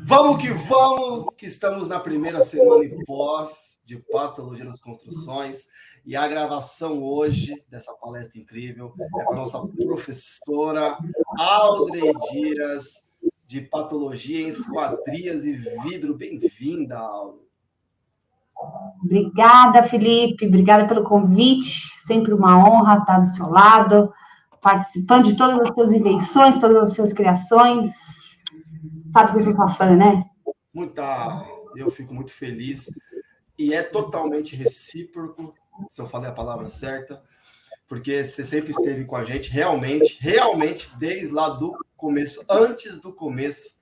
Vamos, que estamos na primeira semana e pós de Patologia das Construções, e a gravação hoje dessa palestra incrível é com a nossa professora Audrey Dias, de Patologia em Esquadrias e Vidro. Bem-vinda, Audrey. Obrigada, Felipe, obrigada pelo convite, sempre uma honra estar do seu lado, participando de todas as suas invenções, todas as suas criações. Sabe que eu sou sua fã, né? Eu fico muito feliz, e é totalmente recíproco, se eu falei a palavra certa, porque você sempre esteve com a gente, realmente, desde lá do começo, antes do começo.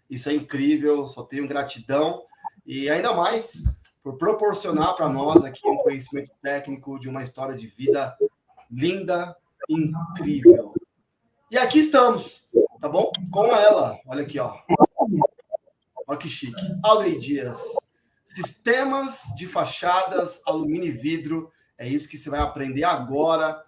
Isso é incrível, só tenho gratidão, e ainda mais por proporcionar para nós aqui um conhecimento técnico de uma história de vida linda, incrível. E aqui estamos, tá bom? Com ela, olha aqui, ó. Olha que chique. Audrey Dias, sistemas de fachadas, alumínio e vidro, é isso que você vai aprender agora.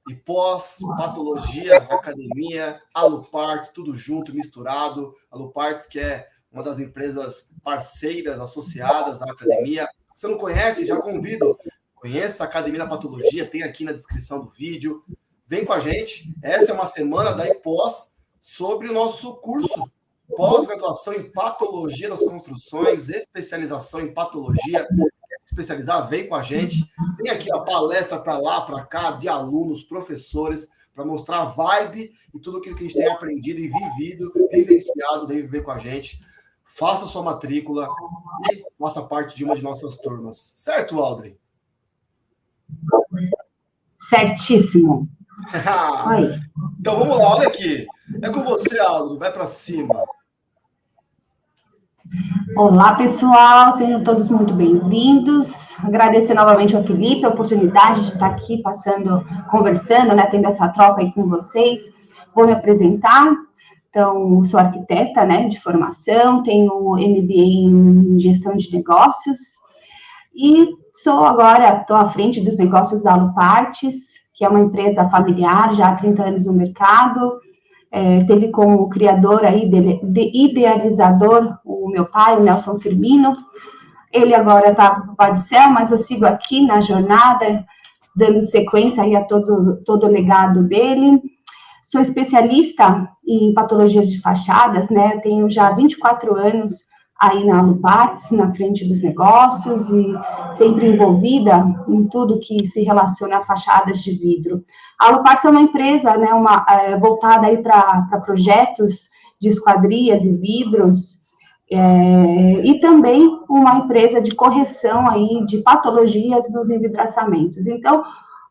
E pós-patologia, academia, Aluparts, tudo junto, misturado. Aluparts, que é uma das empresas parceiras associadas à academia. Se você não conhece, já convido. Conheça a Academia da Patologia, tem aqui na descrição do vídeo. Vem com a gente. Essa é uma semana da pós sobre o nosso curso. Pós-graduação em Patologia das Construções, especialização em Patologia. Quer se especializar? Vem com a gente. Tem aqui a palestra para lá, para cá, de alunos, professores, para mostrar a vibe e tudo aquilo que a gente tem aprendido e vivenciado, vem viver com a gente. Faça sua matrícula e faça parte de uma de nossas turmas. Certo, Audrey? Certíssimo. Isso aí. Então vamos lá, olha aqui. É com você, Audrey, vai para cima. Olá, pessoal, sejam todos muito bem-vindos. Agradecer novamente ao Felipe a oportunidade de estar aqui conversando, né, tendo essa troca aí com vocês. Vou me apresentar. Então, sou arquiteta, né, de formação, tenho MBA em gestão de negócios e estou à frente dos negócios da Aluparts, que é uma empresa familiar, já há 30 anos no mercado. Teve como criador aí, idealizador, o meu pai, o Nelson Firmino. Ele agora está no Pai do Céu, mas eu sigo aqui na jornada, dando sequência aí a todo o legado dele. Sou especialista em patologias de fachadas, né? Eu tenho já 24 anos aí na Aluparts, na frente dos negócios, e sempre envolvida em tudo que se relaciona a fachadas de vidro. A Aluparts é uma empresa, né, voltada aí para projetos de esquadrias e vidros, e também uma empresa de correção aí de patologias dos envidraçamentos. Então,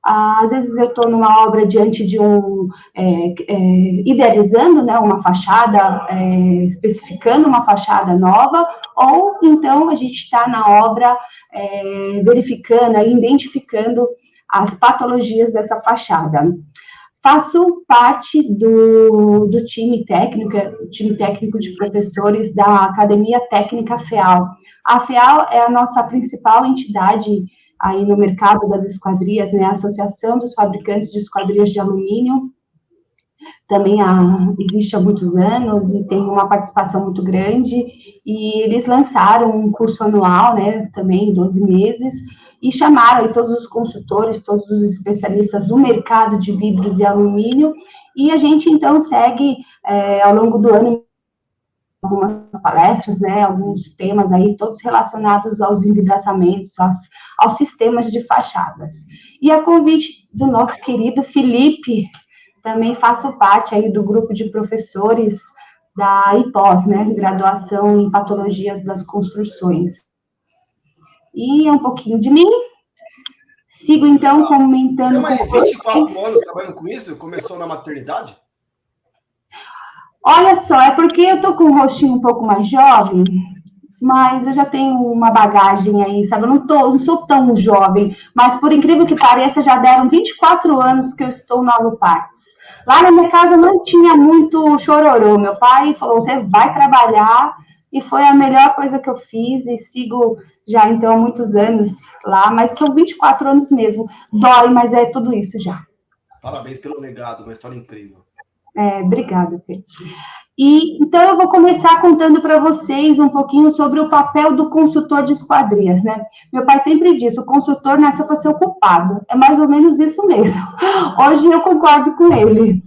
às vezes eu estou numa obra diante de idealizando, né, uma fachada, especificando uma fachada nova, ou então a gente está na obra verificando, identificando as patologias dessa fachada. Faço parte do time técnico de professores da Academia Técnica FEAL. A FEAL é a nossa principal entidade aí no mercado das esquadrias, né, a Associação dos Fabricantes de Esquadrias de Alumínio, também existe há muitos anos e tem uma participação muito grande, e eles lançaram um curso anual, né, também 12 meses, e chamaram aí todos os consultores, todos os especialistas do mercado de vidros e alumínio, e a gente, então, segue ao longo do ano algumas palestras, né, alguns temas aí, todos relacionados aos envidraçamentos, aos sistemas de fachadas. E a convite do nosso querido Felipe, também faço parte aí do grupo de professores da IPOS, né, Graduação em Patologias das Construções. E é um pouquinho de mim. Sigo, então, comentando... Tem mais 24 anos trabalhando com isso? Começou na maternidade? Olha só, é porque eu tô com um rostinho um pouco mais jovem, mas eu já tenho uma bagagem aí, sabe? Eu não sou tão jovem, mas por incrível que pareça, já deram 24 anos que eu estou na Aluparts. Lá na minha casa não tinha muito chororô. Meu pai falou, você vai trabalhar, e foi a melhor coisa que eu fiz, e sigo já, então, há muitos anos lá, mas são 24 anos mesmo. Dói, mas é tudo isso já. Parabéns pelo legado, uma história incrível. Obrigada, Fê. E então eu vou começar contando para vocês um pouquinho sobre o papel do consultor de esquadrias, né? Meu pai sempre disse, o consultor nasceu para ser ocupado. É mais ou menos isso mesmo. Hoje eu concordo com ele.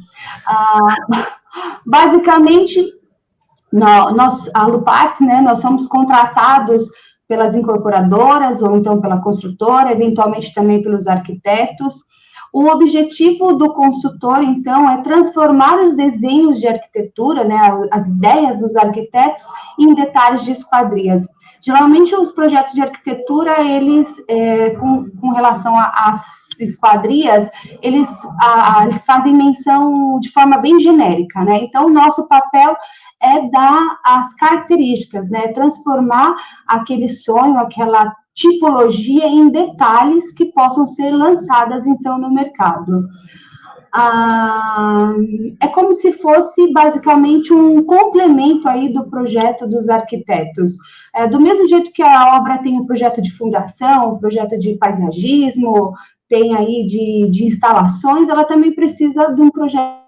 Basicamente, nós, a Lupax, né, nós somos contratados pelas incorporadoras ou então pela construtora, eventualmente também pelos arquitetos. O objetivo do consultor, então, é transformar os desenhos de arquitetura, né, as ideias dos arquitetos, em detalhes de esquadrias. Geralmente, os projetos de arquitetura, eles, com relação às esquadrias, eles fazem menção de forma bem genérica, né? Então, o nosso papel é dar as características, né? Transformar aquele sonho, aquela tipologia em detalhes que possam ser lançadas, então, no mercado. É como se fosse, basicamente, um complemento aí do projeto dos arquitetos. Do mesmo jeito que a obra tem um projeto de fundação, um projeto de paisagismo, tem aí de instalações, ela também precisa de um projeto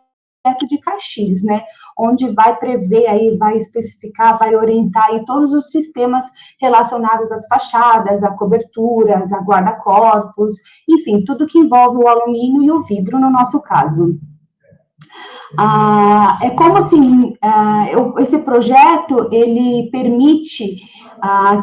de caixilhos, né? Onde vai prever aí, vai especificar, vai orientar aí todos os sistemas relacionados às fachadas, a coberturas, a guarda-corpos, enfim, tudo que envolve o alumínio e o vidro no nosso caso. É como assim, esse projeto, ele permite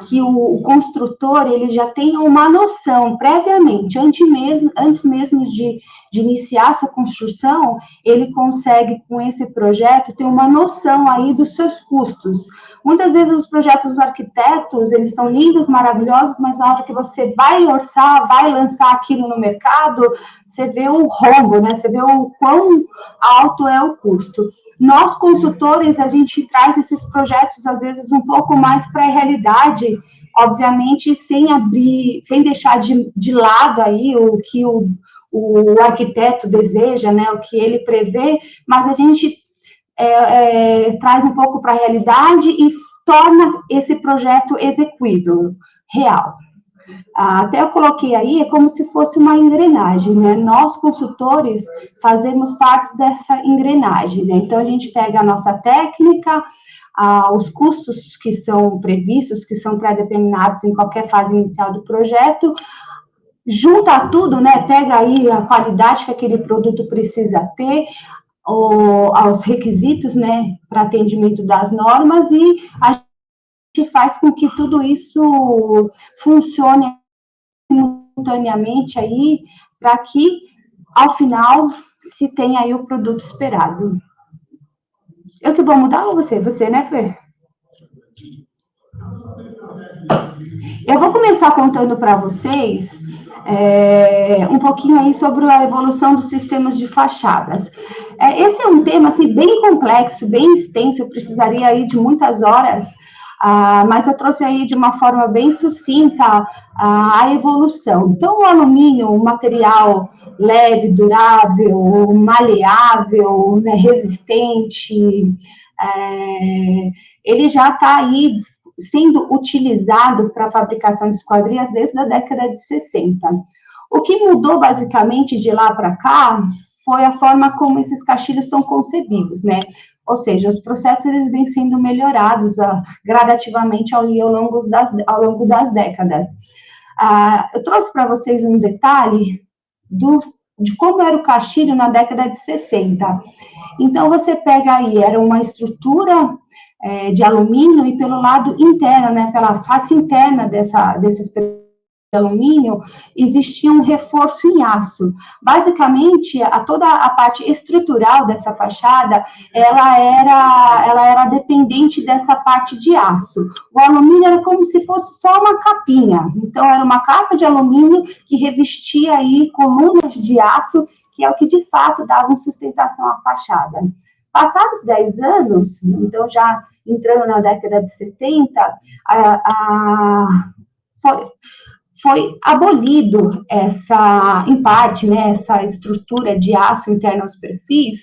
que o construtor, ele já tenha uma noção previamente, antes mesmo de iniciar a sua construção, ele consegue, com esse projeto, ter uma noção aí dos seus custos. Muitas vezes os projetos dos arquitetos, eles são lindos, maravilhosos, mas na hora que você vai orçar, vai lançar aquilo no mercado, você vê o rombo, né? Você vê o quão alto é o custo. Nós, consultores, a gente traz esses projetos, às vezes, um pouco mais para a realidade, obviamente, sem deixar de lado aí o que o arquiteto deseja, né, o que ele prevê, mas a gente traz um pouco para a realidade e torna esse projeto execuível, real. Até eu coloquei aí, é como se fosse uma engrenagem, né? Nós, consultores, fazemos parte dessa engrenagem, né? Então, a gente pega a nossa técnica, os custos que são previstos, que são pré-determinados em qualquer fase inicial do projeto, junta tudo, né? Pega aí a qualidade que aquele produto precisa ter, aos requisitos, né? Para atendimento das normas, e a gente faz com que tudo isso funcione simultaneamente aí, para que, ao final, se tenha aí o produto esperado. Eu que vou mudar ou você? Você, né, Fer? Eu vou começar contando para vocês um pouquinho aí sobre a evolução dos sistemas de fachadas. Esse é um tema, assim, bem complexo, bem extenso, eu precisaria aí de muitas horas, mas eu trouxe aí de uma forma bem sucinta a evolução. Então, o alumínio, um material leve, durável, maleável, né, resistente, ele já está aí sendo utilizado para a fabricação de esquadrias desde a década de 60. O que mudou, basicamente, de lá para cá, foi a forma como esses caixilhos são concebidos, né? Ou seja, os processos eles vêm sendo melhorados gradativamente ao longo das décadas. Eu trouxe para vocês um detalhe de como era o caixilho na década de 60. Então, você pega aí, era uma estrutura de alumínio, e pelo lado interno, né, pela face interna desses de alumínio, existia um reforço em aço. Basicamente, toda a parte estrutural dessa fachada, ela era dependente dessa parte de aço. O alumínio era como se fosse só uma capinha. Então, era uma capa de alumínio que revestia aí colunas de aço, que é o que, de fato, dava sustentação à fachada. Passados 10 anos, então já entrando na década de 70, foi abolido em parte, né, essa estrutura de aço interna aos perfis,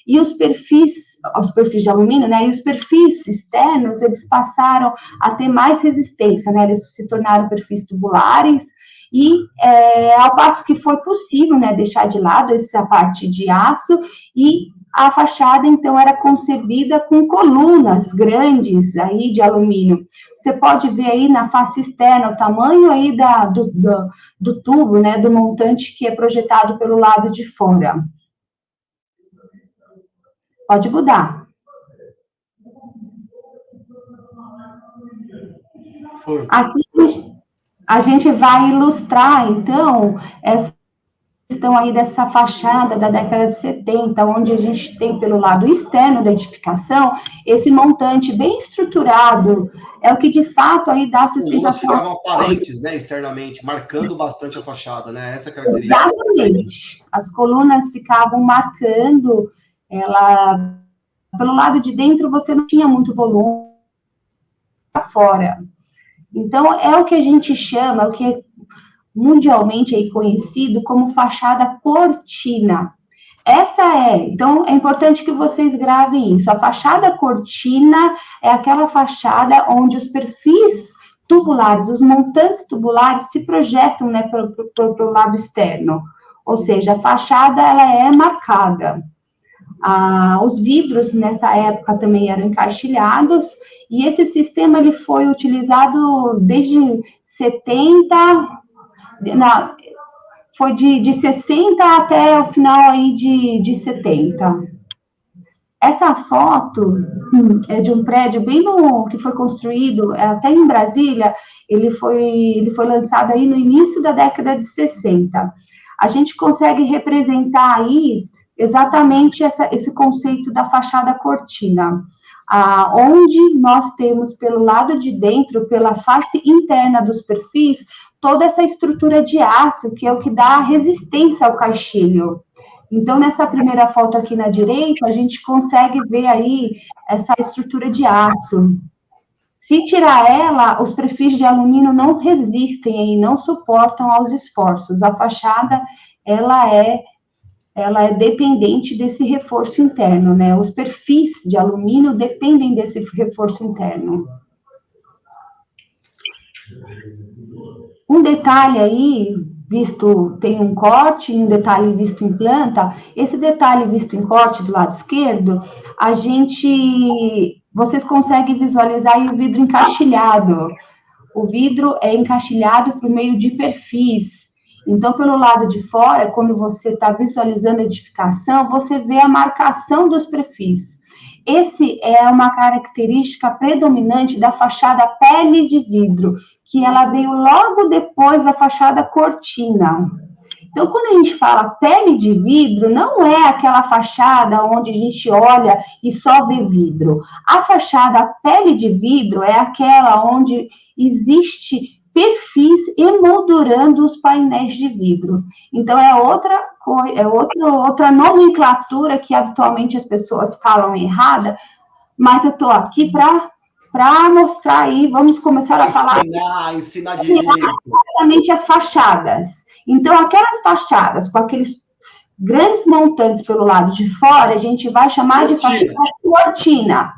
e os perfis de alumínio, né, e os perfis externos, eles passaram a ter mais resistência, né, eles se tornaram perfis tubulares, e ao passo que foi possível, né, deixar de lado essa parte de aço, e a fachada, então, era concebida com colunas grandes aí de alumínio. Você pode ver aí na face externa o tamanho aí do tubo, né, do montante que é projetado pelo lado de fora. Pode mudar. Aqui a gente vai ilustrar, então, essa questão aí dessa fachada da década de 70, onde a gente tem pelo lado externo da edificação, esse montante bem estruturado, é o que de fato aí dá sustentação. As colunas ficavam aparentes, né, externamente, marcando bastante a fachada, né, essa característica. Exatamente, as colunas ficavam marcando, ela, pelo lado de dentro você não tinha muito volume para fora. Então, é o que a gente chama, o que é mundialmente aí conhecido como fachada cortina. Então, é importante que vocês gravem isso. A fachada cortina é aquela fachada onde os perfis tubulares, os montantes tubulares se projetam, né, para o lado externo. Ou seja, a fachada, ela é marcada. Os vidros, nessa época, também eram encaixilhados, e esse sistema ele foi utilizado desde 70... foi de 60 até o final aí de 70. Essa foto é de um prédio bem que foi construído até em Brasília, ele foi lançado aí no início da década de 60. A gente consegue representar aí exatamente esse conceito da fachada cortina, onde nós temos pelo lado de dentro, pela face interna dos perfis, toda essa estrutura de aço, que é o que dá resistência ao caixilho. Então, nessa primeira foto aqui na direita, a gente consegue ver aí essa estrutura de aço. Se tirar ela, os perfis de alumínio não resistem e não suportam aos esforços. A fachada, ela é dependente desse reforço interno, né? Os perfis de alumínio dependem desse reforço interno. Um detalhe aí, tem um corte, e um detalhe visto em planta. Esse detalhe visto em corte do lado esquerdo, vocês conseguem visualizar aí o vidro encaixilhado. O vidro é encaixilhado por meio de perfis. Então, pelo lado de fora, quando você está visualizando a edificação, você vê a marcação dos perfis. Esse é uma característica predominante da fachada pele de vidro, que ela veio logo depois da fachada cortina. Então, quando a gente fala pele de vidro, não é aquela fachada onde a gente olha e só vê vidro. A fachada pele de vidro é aquela onde existe perfis emoldurando os painéis de vidro. Então, é outra nomenclatura que habitualmente as pessoas falam errada, mas eu estou aqui para mostrar aí, vamos começar a falar... Ensinar direito. Exatamente as fachadas. Então, aquelas fachadas com aqueles grandes montantes pelo lado de fora, a gente vai chamar de fachada cortina.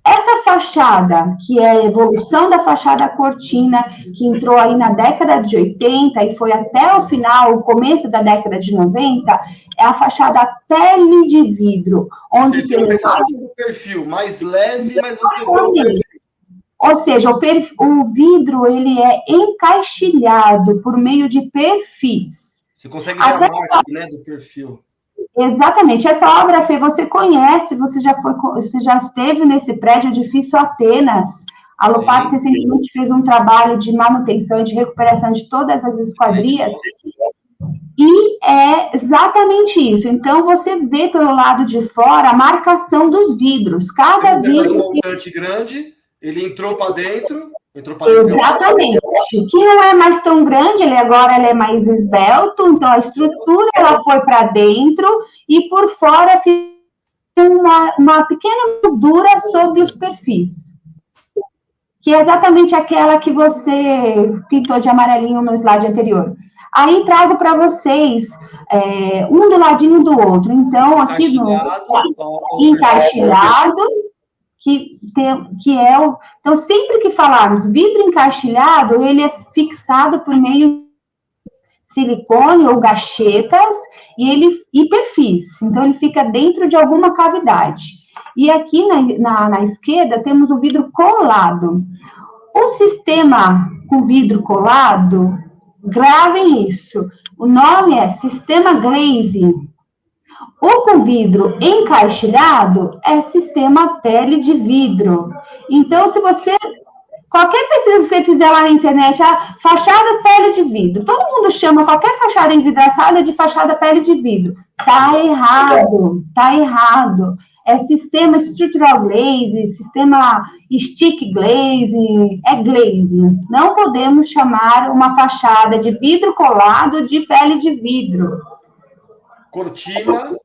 Essa fachada, que é a evolução da fachada cortina, que entrou aí na década de 80 e foi até o final, o começo da década de 90, é a fachada pele de vidro. Onde você tem um pedacinho do perfil mais leve, mas você vê o perfil. Ou seja, o vidro, ele é encaixilhado por meio de perfis. Você consegue ver a marca, né, do perfil. Exatamente. Essa obra, Fê, você conhece, você já esteve nesse prédio, edifício Atenas. A Lopatis recentemente fez um trabalho de manutenção e de recuperação de todas as esquadrias. E é exatamente isso. Então, você vê pelo lado de fora a marcação dos vidros. Cada vidro... um montante grande, ele entrou para dentro... Exatamente, que não é mais tão grande, agora é mais esbelto, então a estrutura ela foi para dentro e por fora fica uma pequena moldura sobre os perfis, que é exatamente aquela que você pintou de amarelinho no slide anterior. Aí trago para vocês um do ladinho do outro, então aqui no encaixilhado, então, sempre que falarmos vidro encaixilhado, ele é fixado por meio, silicone ou gachetas e perfis. Então, ele fica dentro de alguma cavidade. E aqui na esquerda temos o vidro colado. O sistema com vidro colado, gravem isso. O nome é sistema glazing. O com vidro encaixilhado é sistema pele de vidro. Então, se você... Qualquer pesquisa que você fizer lá na internet, fachadas pele de vidro. Todo mundo chama qualquer fachada envidraçada de fachada pele de vidro. Tá errado, tá errado. É sistema structural glaze, sistema stick glaze, é glaze. Não podemos chamar uma fachada de vidro colado de pele de vidro. Cortina,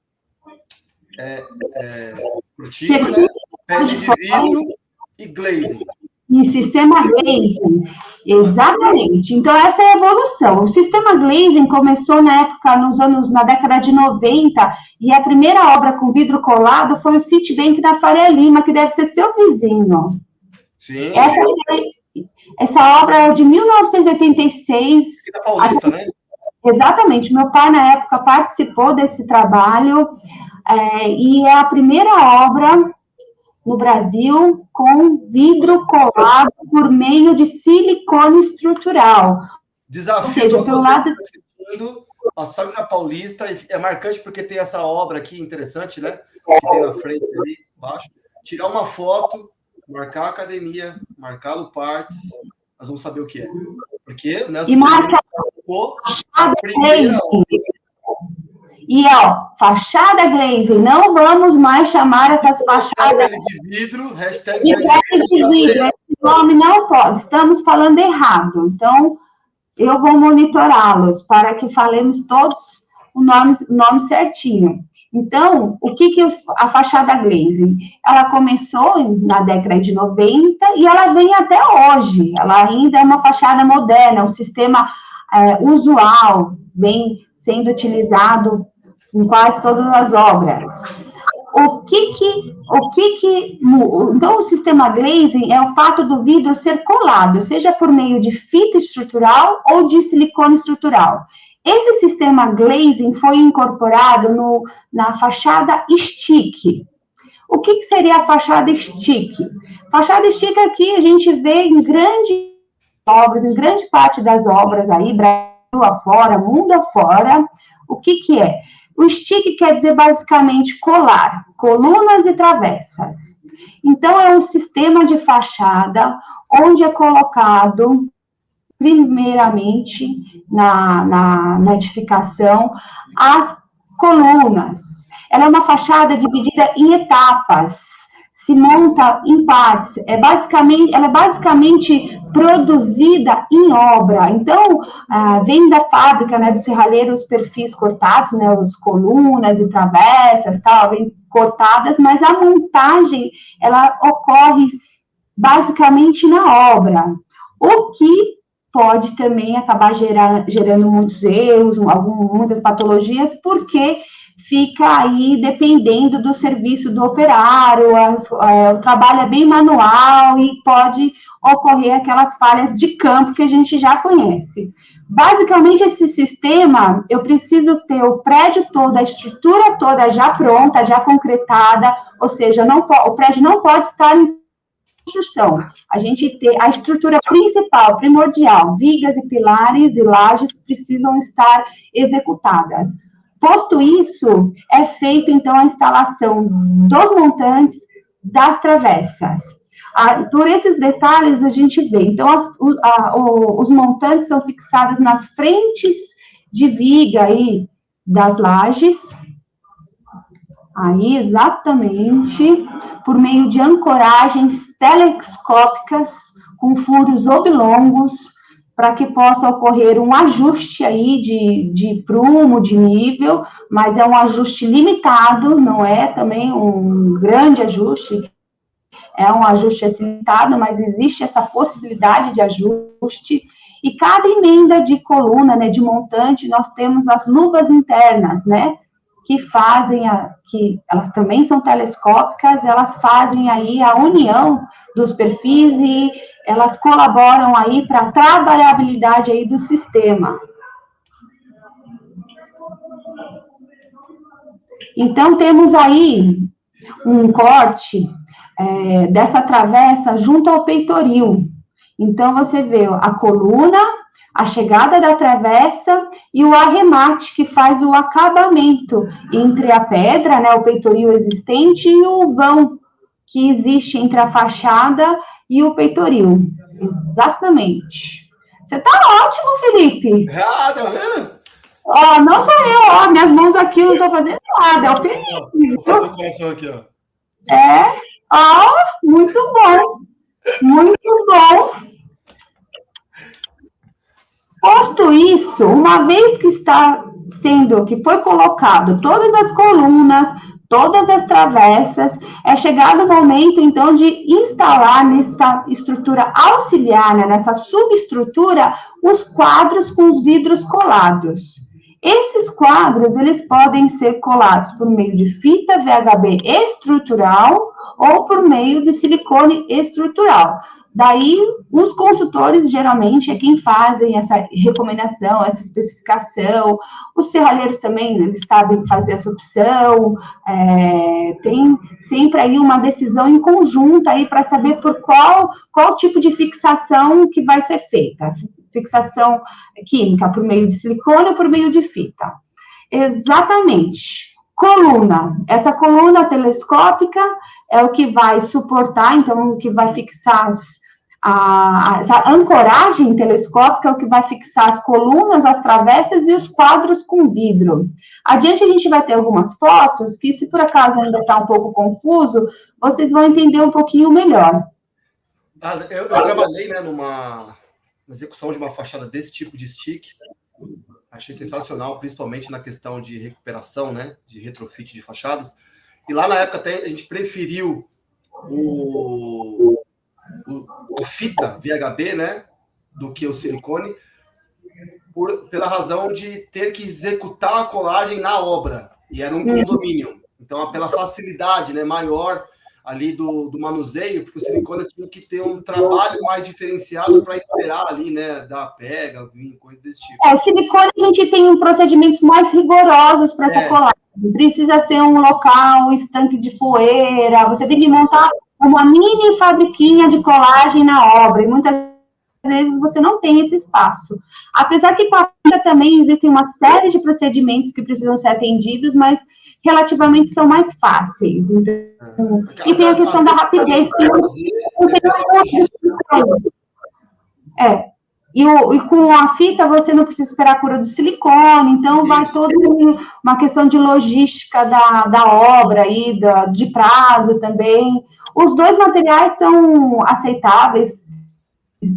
cortina, né? Pele de vidro e glaze. E sistema glazing, exatamente. Então, essa é a evolução. O sistema glazing começou na década de 90, e a primeira obra com vidro colado foi o Citibank da Faria Lima, que deve ser seu vizinho. Sim. Essa obra é de 1986. Aqui da Paulista, né? Exatamente. Meu pai, na época, participou desse trabalho, e é a primeira obra no Brasil com vidro colado por meio de silicone estrutural. Desafio para você lado... assistindo, passar na Paulista, é marcante porque tem essa obra aqui interessante, né? Que tem na frente ali, embaixo. Tirar uma foto, marcar a academia, marcar o Partes, nós vamos saber o que é. Porque, né? E marcar a primeira obra. E, fachada glazing, não vamos mais chamar essas fachadas de vidro, hashtag de pele de vidro. Esse nome não pode, estamos falando errado. Então, eu vou monitorá-los para que falemos todos o nome certinho. Então, o que a fachada glazing? Ela começou na década de 90 e ela vem até hoje. Ela ainda é uma fachada moderna, um sistema usual, vem sendo utilizado em quase todas as obras. Então, o sistema glazing é o fato do vidro ser colado, seja por meio de fita estrutural ou de silicone estrutural. Esse sistema glazing foi incorporado na fachada stick. O que seria a fachada stick? Fachada stick aqui a gente vê em grande parte das obras aí, Brasil afora, mundo afora. O que é? O stick quer dizer basicamente colar, colunas e travessas. Então, é um sistema de fachada onde é colocado, primeiramente, na edificação, as colunas. Ela é uma fachada dividida em etapas, se monta em partes, ela é basicamente produzida em obra. Então, vem da fábrica, né, do serralheiro, os perfis cortados, né, as colunas e travessas, vem cortadas, mas a montagem, ela ocorre basicamente na obra, o que pode também acabar gerando muitos erros, muitas patologias, porque fica aí dependendo do serviço do operário, o trabalho é bem manual e pode ocorrer aquelas falhas de campo que a gente já conhece. Basicamente, esse sistema, eu preciso ter o prédio todo, a estrutura toda já pronta, já concretada, ou seja, o prédio não pode estar em construção. A gente tem a estrutura principal, primordial, vigas e pilares e lajes precisam estar executadas. Posto isso, é feito, então, a instalação dos montantes das travessas. Por esses detalhes, a gente vê. Então, os montantes são fixados nas frentes de viga aí das lajes. Aí, exatamente, por meio de ancoragens telescópicas com furos oblongos, para que possa ocorrer um ajuste aí de prumo, de nível, mas é um ajuste limitado, não é também um grande ajuste, é um ajuste limitado, mas existe essa possibilidade de ajuste, e cada emenda de coluna, né, de montante, nós temos as luvas internas, né, que elas também são telescópicas, elas fazem aí a união dos perfis e elas colaboram aí para a trabalhabilidade aí do sistema. Então, temos aí um corte dessa travessa junto ao peitoril. Então, você vê a coluna, a chegada da travessa e o arremate, que faz o acabamento entre a pedra, né, o peitoril existente, e o vão que existe entre a fachada e o peitoril. Exatamente. Você tá ótimo, Felipe. Ah, tá vendo? Ó, não sou eu, ó, minhas mãos aqui não estão fazendo nada, é o Felipe. Vou fazer o coração aqui, ó. Ó, muito bom. Muito bom. Posto isso, uma vez que foi colocado todas as colunas, todas as travessas, é chegado o momento, então, de instalar nessa estrutura auxiliar, né, nessa subestrutura, os quadros com os vidros colados. Esses quadros, eles podem ser colados por meio de fita VHB estrutural ou por meio de silicone estrutural. Daí, os consultores, geralmente, é quem fazem essa recomendação, essa especificação. Os serralheiros também, eles sabem fazer essa opção. Tem sempre aí uma decisão em conjunto aí para saber por qual tipo de fixação que vai ser feita. Fixação química por meio de silicone ou por meio de fita. Exatamente. Coluna. Essa coluna telescópica é o que vai suportar, então, o que vai fixar essa ancoragem telescópica é o que vai fixar as colunas, as travessas e os quadros com vidro. Adiante a gente vai ter algumas fotos que, se por acaso ainda está um pouco confuso, vocês vão entender um pouquinho melhor. Eu trabalhei, né, numa execução de uma fachada desse tipo de stick. Achei sensacional, principalmente na questão de recuperação, né, de retrofit de fachadas. E lá na época até a gente preferiu a fita VHB, né, do que o silicone, pela razão de ter que executar a colagem na obra. E era um condomínio. Então, pela facilidade, né, maior ali do manuseio, porque o silicone tinha que ter um trabalho mais diferenciado para esperar ali, né, dar pega, coisa desse tipo. O silicone a gente tem procedimentos mais rigorosos para essa colagem. Precisa ser um local, um estanque de poeira, você tem que montar uma mini fabriquinha de colagem na obra, e muitas vezes você não tem esse espaço. Apesar que com a fita também existem uma série de procedimentos que precisam ser atendidos, mas relativamente são mais fáceis. Então, e tem a questão da rapidez. E com a fita você não precisa esperar a cura do silicone, então vai toda uma questão de logística da obra aí, de prazo também. Os dois materiais são aceitáveis,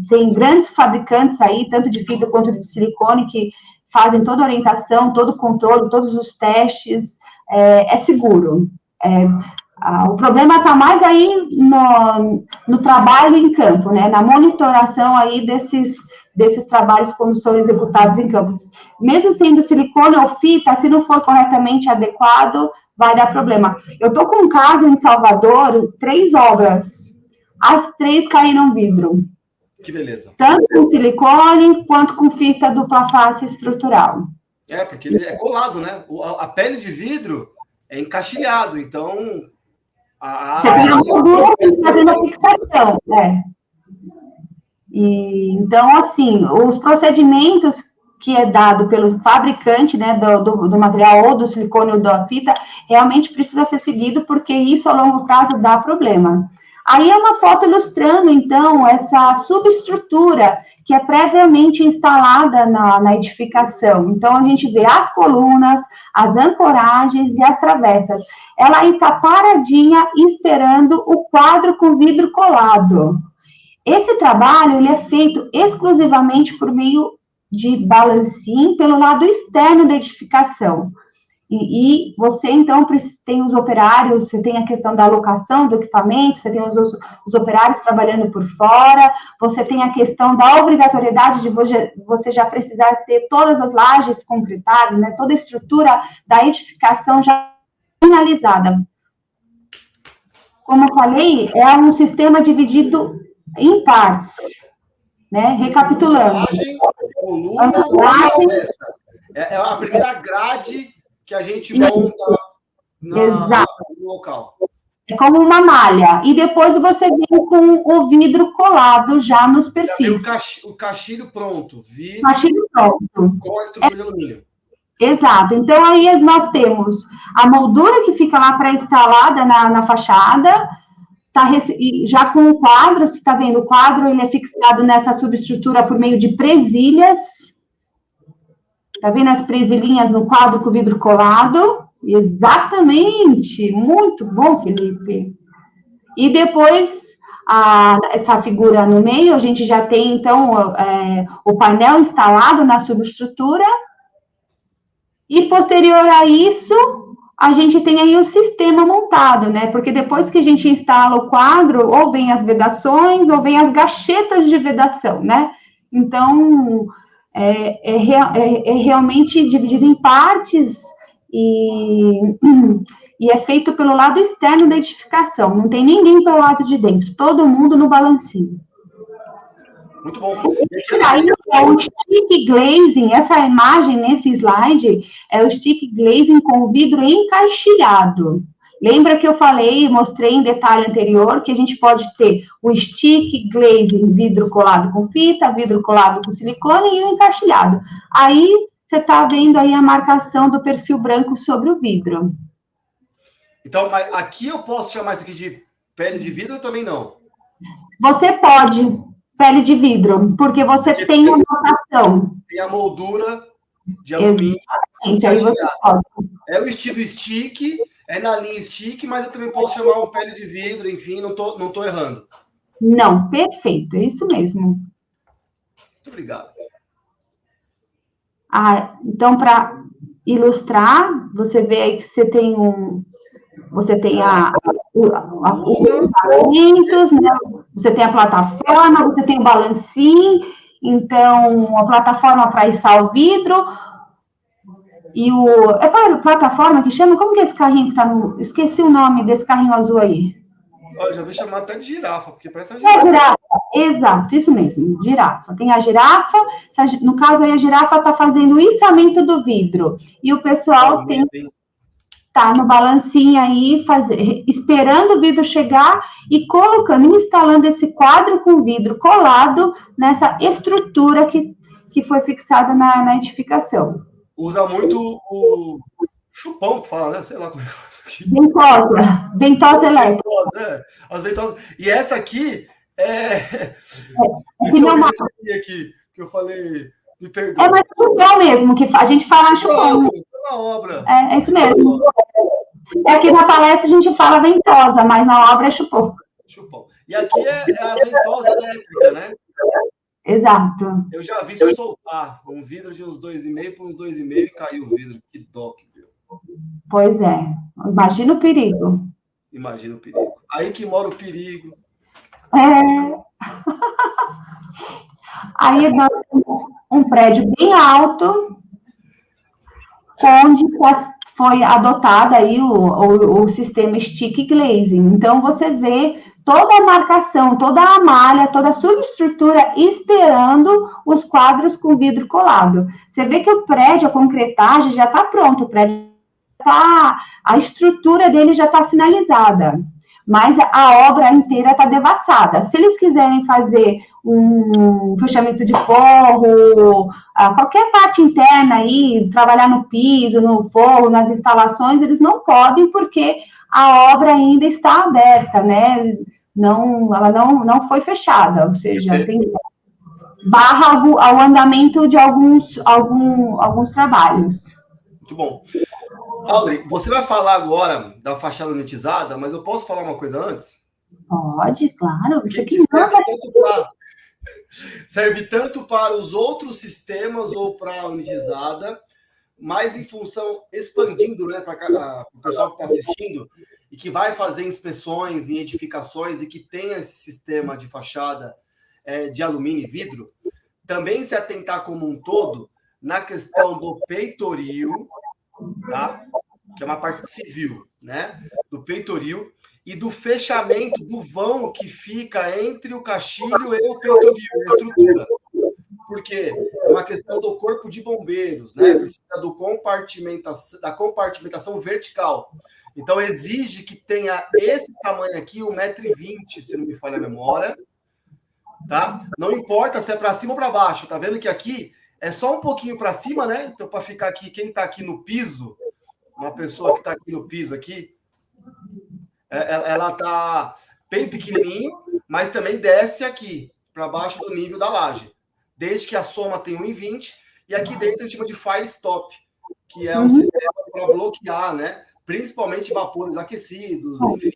tem grandes fabricantes aí, tanto de fita quanto de silicone, que fazem toda a orientação, todo o controle, todos os testes, é seguro. O problema está mais aí no trabalho em campo, né, na monitoração aí desses trabalhos quando são executados em campo. Mesmo sendo silicone ou fita, se não for corretamente adequado, vai dar problema. Eu estou com um caso em Salvador, 3 obras, as 3 caíram vidro. Que beleza. Tanto com silicone, quanto com fita dupla face estrutural. Porque ele é colado, né? A pele de vidro é encaixilhado, então... Você tem a moldura fazendo a fixação, Então, assim, os procedimentos que é dado pelo fabricante, né, do material, ou do silicone ou da fita, realmente precisa ser seguido, porque isso a longo prazo dá problema. Aí é uma foto ilustrando, então, essa subestrutura que é previamente instalada na edificação. Então, a gente vê as colunas, as ancoragens e as travessas. Ela aí está paradinha, esperando o quadro com vidro colado. Esse trabalho, ele é feito exclusivamente por meio de balancim pelo lado externo da edificação. E você, então, tem os operários, você tem a questão da alocação do equipamento, você tem os operários trabalhando por fora, você tem a questão da obrigatoriedade de você já precisar ter todas as lajes concretadas, né, toda a estrutura da edificação já finalizada. Como eu falei, é um sistema dividido em partes, né? Recapitulando. Coluna, é a primeira grade que a gente monta Exato. no local. É como uma malha. E depois você vem com o vidro colado já nos perfis. O caixilho pronto. Vidro caixilho pronto. Com a estrutura de alumínio. Exato. Então, aí nós temos a moldura que fica lá pré-instalada na fachada, já com o quadro, você está vendo, o quadro ele é fixado nessa subestrutura por meio de presilhas. Está vendo as presilhinhas no quadro com o vidro colado? Exatamente. Muito bom, Felipe. E depois, essa figura no meio, a gente já tem, então, o painel instalado na subestrutura. E posterior a isso, a gente tem aí o sistema montado, né? Porque depois que a gente instala o quadro, ou vem as vedações, ou vem as gachetas de vedação, né? Então, é realmente dividido em partes e é feito pelo lado externo da edificação. Não tem ninguém pelo lado de dentro, todo mundo no balancinho. Muito bom. Aí é o stick glazing, essa imagem nesse slide é o stick glazing com vidro encaixilhado. Lembra que eu falei, mostrei em detalhe anterior, que a gente pode ter o stick glazing, vidro colado com fita, vidro colado com silicone e o encaixilhado. Aí você está vendo aí a marcação do perfil branco sobre o vidro. Então, aqui eu posso chamar isso aqui de pele de vidro ou também não? Você pode. Pele de vidro, porque você tem a marcação. Tem a moldura de alumínio. Exatamente, aí você pode. É o estilo stick, é na linha stick, mas eu também posso chamar um pele de vidro, enfim, não tô errando. Não, perfeito, é isso mesmo. Muito obrigado. Então, para ilustrar, você vê aí que você tem os equipamentos, né? Você tem a plataforma, você tem o balancim, então a plataforma para içar o vidro e é para a plataforma que chama? Como que é esse carrinho que está no... Esqueci o nome desse carrinho azul aí. Eu já vi chamar até de girafa, porque parece uma girafa. É girafa, exato, isso mesmo, girafa. Tem a girafa, no caso aí a girafa está fazendo o içamento do vidro e o pessoal tá no balancinho aí, esperando o vidro chegar e colocando, instalando esse quadro com vidro colado nessa estrutura que foi fixada na edificação. Usa muito o chupão que fala, né? Sei lá como é que ventosa elétrica. As ventosas. E essa aqui aqui, que eu falei, me perdoa. É mais chupão mesmo, que a gente fala chupão. Na obra. É isso mesmo. Aqui na palestra a gente fala ventosa, mas na obra é chupão. Chupão. E aqui é a ventosa elétrica, né? Exato. Eu já vi soltar um vidro de uns 2,5 por uns 2,5 e caiu o vidro. Que dó que deu. Pois é. Imagina o perigo. Imagina o perigo. Aí que mora o perigo. Aí nós temos um prédio bem alto, onde foi adotado aí o sistema stick glazing. Então, você vê toda a marcação, toda a malha, toda a subestrutura esperando os quadros com vidro colado. Você vê que o prédio, a concretagem já está pronto, o prédio a estrutura dele já está finalizada, mas a obra inteira está devassada. Se eles quiserem fazer um fechamento de forro, qualquer parte interna aí, trabalhar no piso, no forro, nas instalações, eles não podem, porque a obra ainda está aberta, né? Ela não foi fechada, ou seja, tem barra ao andamento de alguns trabalhos. Muito bom. Audrey, você vai falar agora da fachada unitizada, mas eu posso falar uma coisa antes? Pode, claro. Você serve tanto para os outros sistemas ou para a unitizada, mas em função, expandindo, né, para o pessoal que está assistindo e que vai fazer inspeções em edificações e que tem esse sistema de fachada de alumínio e vidro, também se atentar como um todo na questão do peitoril, tá? Que é uma parte civil, né? Do peitoril e do fechamento do vão que fica entre o caixilho e o peitoril, a estrutura. Porque é uma questão do corpo de bombeiros, né? Precisa da compartimentação vertical. Então, exige que tenha esse tamanho aqui, 1,20 m, se não me falha a memória. Tá? Não importa se é para cima ou para baixo. Tá vendo que aqui é só um pouquinho para cima, né? Então, para ficar aqui, quem está aqui no piso, uma pessoa que está aqui no piso aqui, ela está bem pequenininho, mas também desce aqui, para baixo do nível da laje. Desde que a soma tem 1,20 m, e aqui dentro a gente chama de fire stop, que é um sistema para bloquear, né? Principalmente vapores aquecidos, enfim.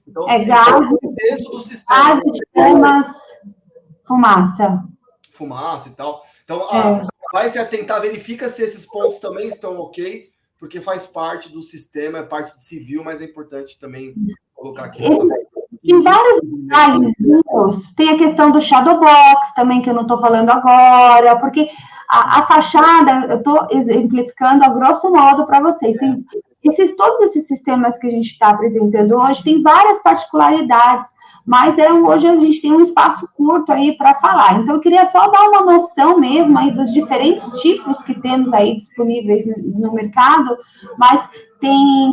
Então, gás, o peso do sistema. Gás, chamas, fumaça. Fumaça e tal. Então, vai se atentar, verifica se esses pontos também estão ok, porque faz parte do sistema, é parte de civil, mas é importante também colocar aqui nessa. Tem vários detalhes, tem a questão do shadow box também, que eu não estou falando agora, porque a fachada, eu estou exemplificando a grosso modo para vocês, tem todos esses sistemas que a gente está apresentando hoje, tem várias particularidades, mas hoje a gente tem um espaço curto aí para falar, então eu queria só dar uma noção mesmo aí dos diferentes tipos que temos aí disponíveis no mercado, mas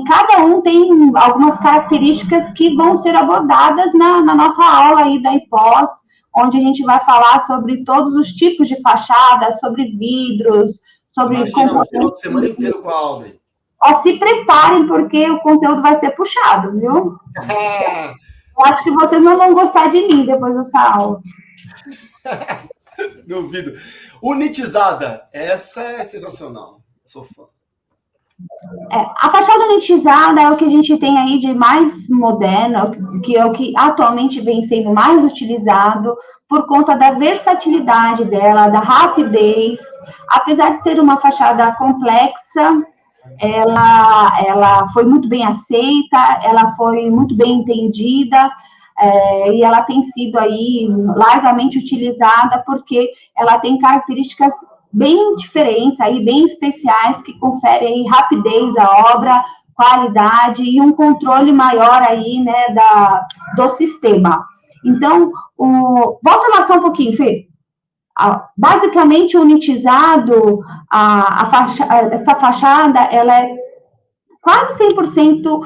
cada um tem algumas características que vão ser abordadas na nossa aula aí da IPOS, onde a gente vai falar sobre todos os tipos de fachada, sobre vidros, sobre... Imagina, um final de semana inteiro com a aula. Se preparem, porque o conteúdo vai ser puxado, viu? Eu acho que vocês não vão gostar de mim depois dessa aula. Duvido. Unitizada, essa é sensacional. Sou fã. A fachada unitizada é o que a gente tem aí de mais moderno, que é o que atualmente vem sendo mais utilizado por conta da versatilidade dela, da rapidez. Apesar de ser uma fachada complexa, ela foi muito bem aceita, ela foi muito bem entendida, e ela tem sido aí largamente utilizada porque ela tem características bem diferentes, aí, bem especiais, que conferem rapidez à obra, qualidade e um controle maior aí, né, do sistema. Então, volta lá só um pouquinho, Fê. Basicamente, unitizado, essa fachada, ela é quase 100%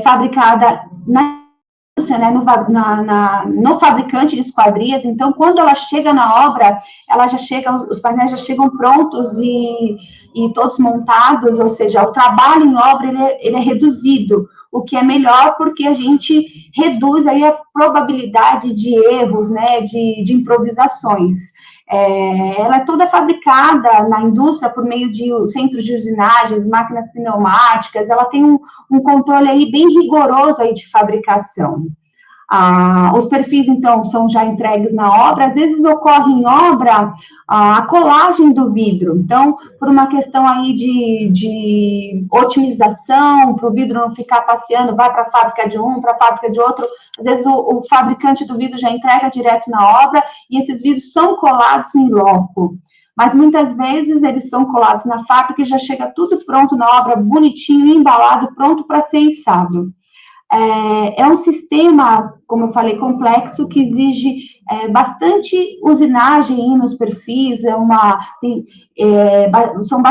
fabricada na indústria, né, no fabricante de esquadrias. Então, quando ela chega na obra, os painéis já chegam prontos e todos montados, ou seja, o trabalho em obra ele é reduzido, o que é melhor porque a gente reduz aí a probabilidade de erros, né, de improvisações. Ela é toda fabricada na indústria por meio de centros de usinagens, máquinas pneumáticas, ela tem um controle aí bem rigoroso aí de fabricação. Os perfis, então, são já entregues na obra. Às vezes ocorre em obra a colagem do vidro. Então, por uma questão aí de otimização, para o vidro não ficar passeando, vai para a fábrica de um, para a fábrica de outro. Às vezes o fabricante do vidro já entrega direto na obra e esses vidros são colados em loco. Mas muitas vezes eles são colados na fábrica e já chega tudo pronto na obra, bonitinho, embalado, pronto para ser içado. É um sistema, como eu falei, complexo, que exige bastante usinagem nos perfis, são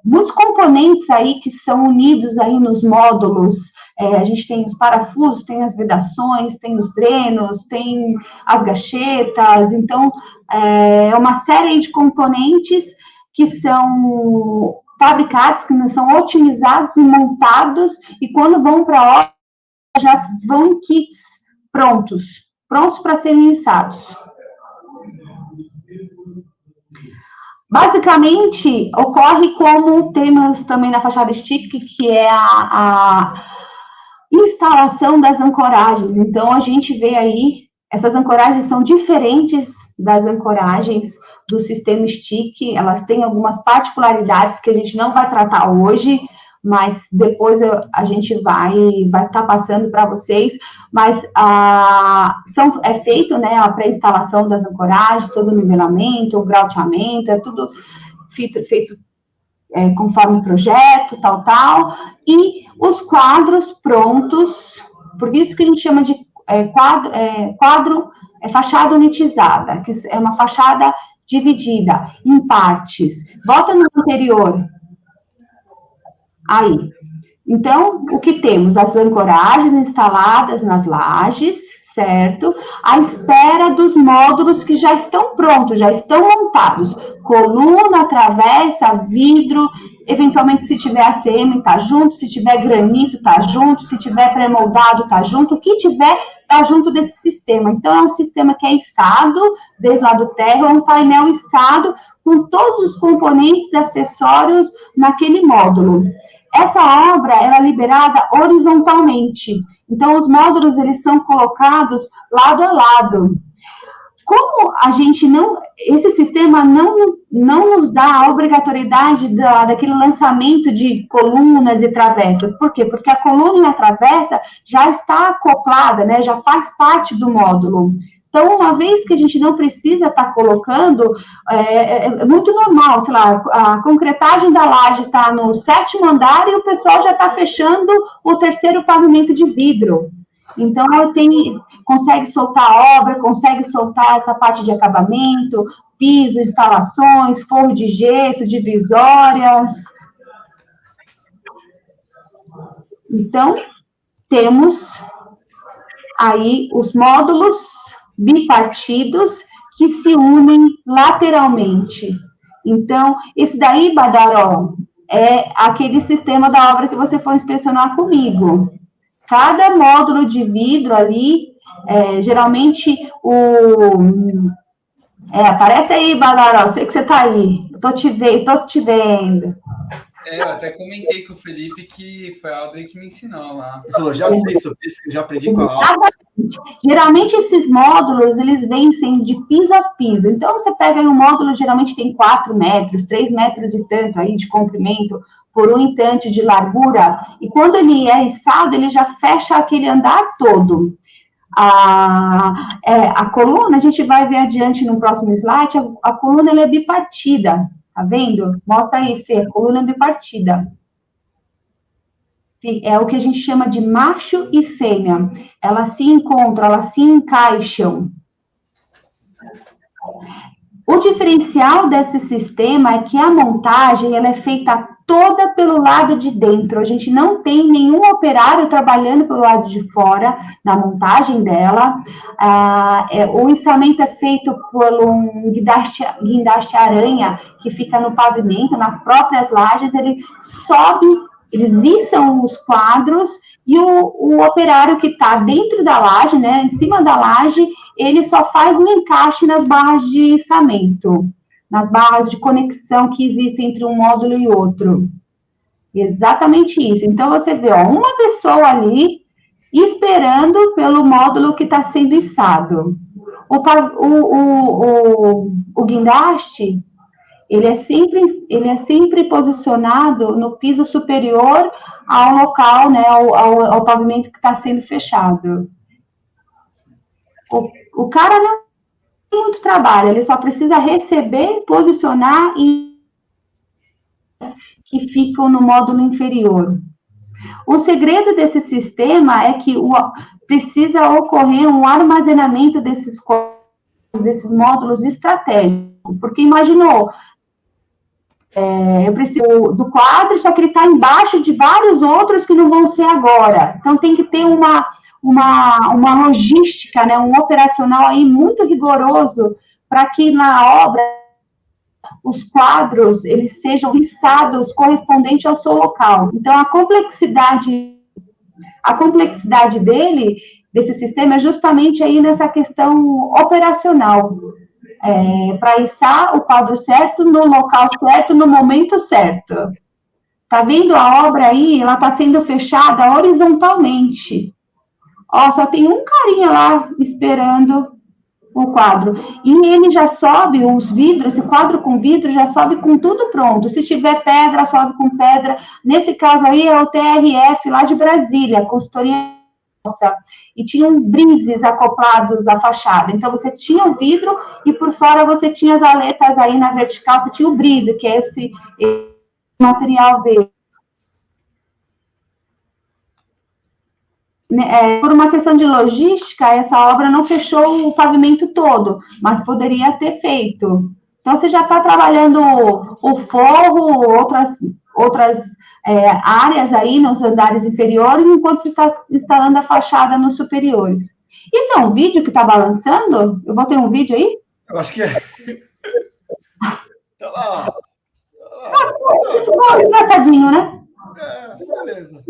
muitos componentes aí que são unidos aí nos módulos. A gente tem os parafusos, tem as vedações, tem os drenos, tem as gachetas, então é uma série de componentes que são fabricados, que são otimizados e montados, e quando vão para a obra, já vão em kits prontos para serem içados. Basicamente, ocorre como temos também na fachada stick, que é a instalação das ancoragens. Então, a gente vê aí, essas ancoragens são diferentes das ancoragens do sistema stick, elas têm algumas particularidades que a gente não vai tratar hoje, mas depois a gente vai estar passando para vocês, mas é feito, né, a pré-instalação das ancoragens, todo o nivelamento, o grauteamento, é tudo feito conforme o projeto, tal, e os quadros prontos, por isso que a gente chama de fachada unitizada, que é uma fachada dividida em partes. Volta no anterior. Aí. Então, o que temos? As ancoragens instaladas nas lajes, certo? À espera dos módulos que já estão prontos, já estão montados. Coluna, travessa, vidro, eventualmente se tiver ACM, tá junto, se tiver granito, tá junto, se tiver pré-moldado, tá junto, o que tiver, tá junto desse sistema. Então, é um sistema que é içado, desde lá do terra, é um painel içado, com todos os componentes e acessórios naquele módulo. Essa obra era liberada horizontalmente, então os módulos eles são colocados lado a lado. Como a gente não, esse sistema não nos dá a obrigatoriedade daquele lançamento de colunas e travessas. Por quê? Porque a coluna e a travessa já está acoplada, né? Já faz parte do módulo. Então, uma vez que a gente não precisa estar colocando, é muito normal, sei lá, a concretagem da laje está no 7º andar e o pessoal já está fechando o 3º pavimento de vidro. Então, consegue soltar a obra, consegue soltar essa parte de acabamento, piso, instalações, forro de gesso, divisórias. Então, temos aí os módulos bipartidos que se unem lateralmente. Então, esse daí, Badaró, é aquele sistema da obra que você foi inspecionar comigo. Cada módulo de vidro ali, geralmente aparece aí, Badaró, sei que você está aí, eu tô te vendo. Eu até comentei com o Felipe que foi a Audrey que me ensinou lá. Ele falou, já sei sobre isso, já aprendi com a aula. Geralmente esses módulos, eles vencem de piso a piso. Então, você pega aí um módulo, geralmente tem 4 metros, 3 metros e tanto aí de comprimento, por 1 e tanto de largura. E quando ele é içado, ele já fecha aquele andar todo. A coluna, a gente vai ver adiante no próximo slide, a coluna ela é bipartida. Tá vendo? Mostra aí, Fê, coluna bipartida. É o que a gente chama de macho e fêmea. Elas se encontram, elas se encaixam. O diferencial desse sistema é que a montagem ela é feita toda pelo lado de dentro. A gente não tem nenhum operário trabalhando pelo lado de fora na montagem dela. O içamento é feito por um guindaste aranha que fica no pavimento, nas próprias lajes. Ele sobe, eles içam os quadros e o operário que está dentro da laje, né, em cima da laje, ele só faz um encaixe nas barras de içamento, nas barras de conexão que existem entre um módulo e outro. Exatamente isso. Então, você vê, uma pessoa ali esperando pelo módulo que está sendo içado. O guindaste, ele é sempre posicionado no piso superior ao local, né, ao pavimento que está sendo fechado. O cara não tem muito trabalho, ele só precisa receber, posicionar e que ficam no módulo inferior. O segredo desse sistema é que precisa ocorrer um armazenamento desses módulos estratégico, porque imaginou, eu preciso do quadro, só que ele está embaixo de vários outros que não vão ser agora. Então, tem que ter uma logística, né, um operacional aí muito rigoroso para que na obra os quadros eles sejam içados correspondente ao seu local. Então, a complexidade desse sistema é justamente aí nessa questão operacional. Para içar o quadro certo, no local certo, no momento certo. Tá vendo a obra aí? Ela está sendo fechada horizontalmente. Só tem um carinha lá esperando o quadro. E ele já sobe os vidros, esse quadro com vidro já sobe com tudo pronto. Se tiver pedra, sobe com pedra. Nesse caso aí é o TRF lá de Brasília, consultoria nossa. E tinham brises acoplados à fachada. Então, você tinha o vidro e por fora você tinha as aletas aí na vertical, você tinha o brise, que é esse material verde. Por uma questão de logística, essa obra não fechou o pavimento todo, mas poderia ter feito. Então, você já está trabalhando o forro, outras áreas aí nos andares inferiores, enquanto você está instalando a fachada nos superiores. Isso é um vídeo que está balançando? Eu botei um vídeo aí? Eu acho que é. Tá lá. Engraçadinho, né? Beleza.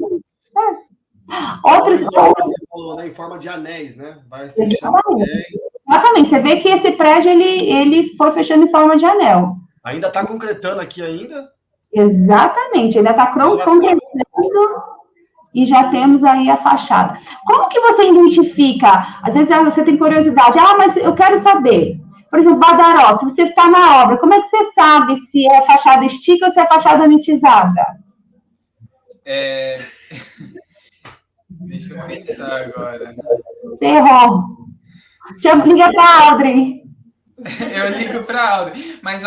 Outros. Você falou, né, em forma de anéis, né? Vai fechando anéis. Exatamente. Você vê que esse prédio ele foi fechando em forma de anel. Ainda está concretando aqui ainda? Exatamente. Ainda está concretando e já temos aí a fachada. Como que você identifica? Às vezes você tem curiosidade. Mas eu quero saber. Por exemplo, Badaró, se você está na obra, como é que você sabe se é fachada estica ou se é fachada mitizada? Deixa eu pensar agora. Errou. Liga para a Audrey. Eu ligo para a Audrey. Mas,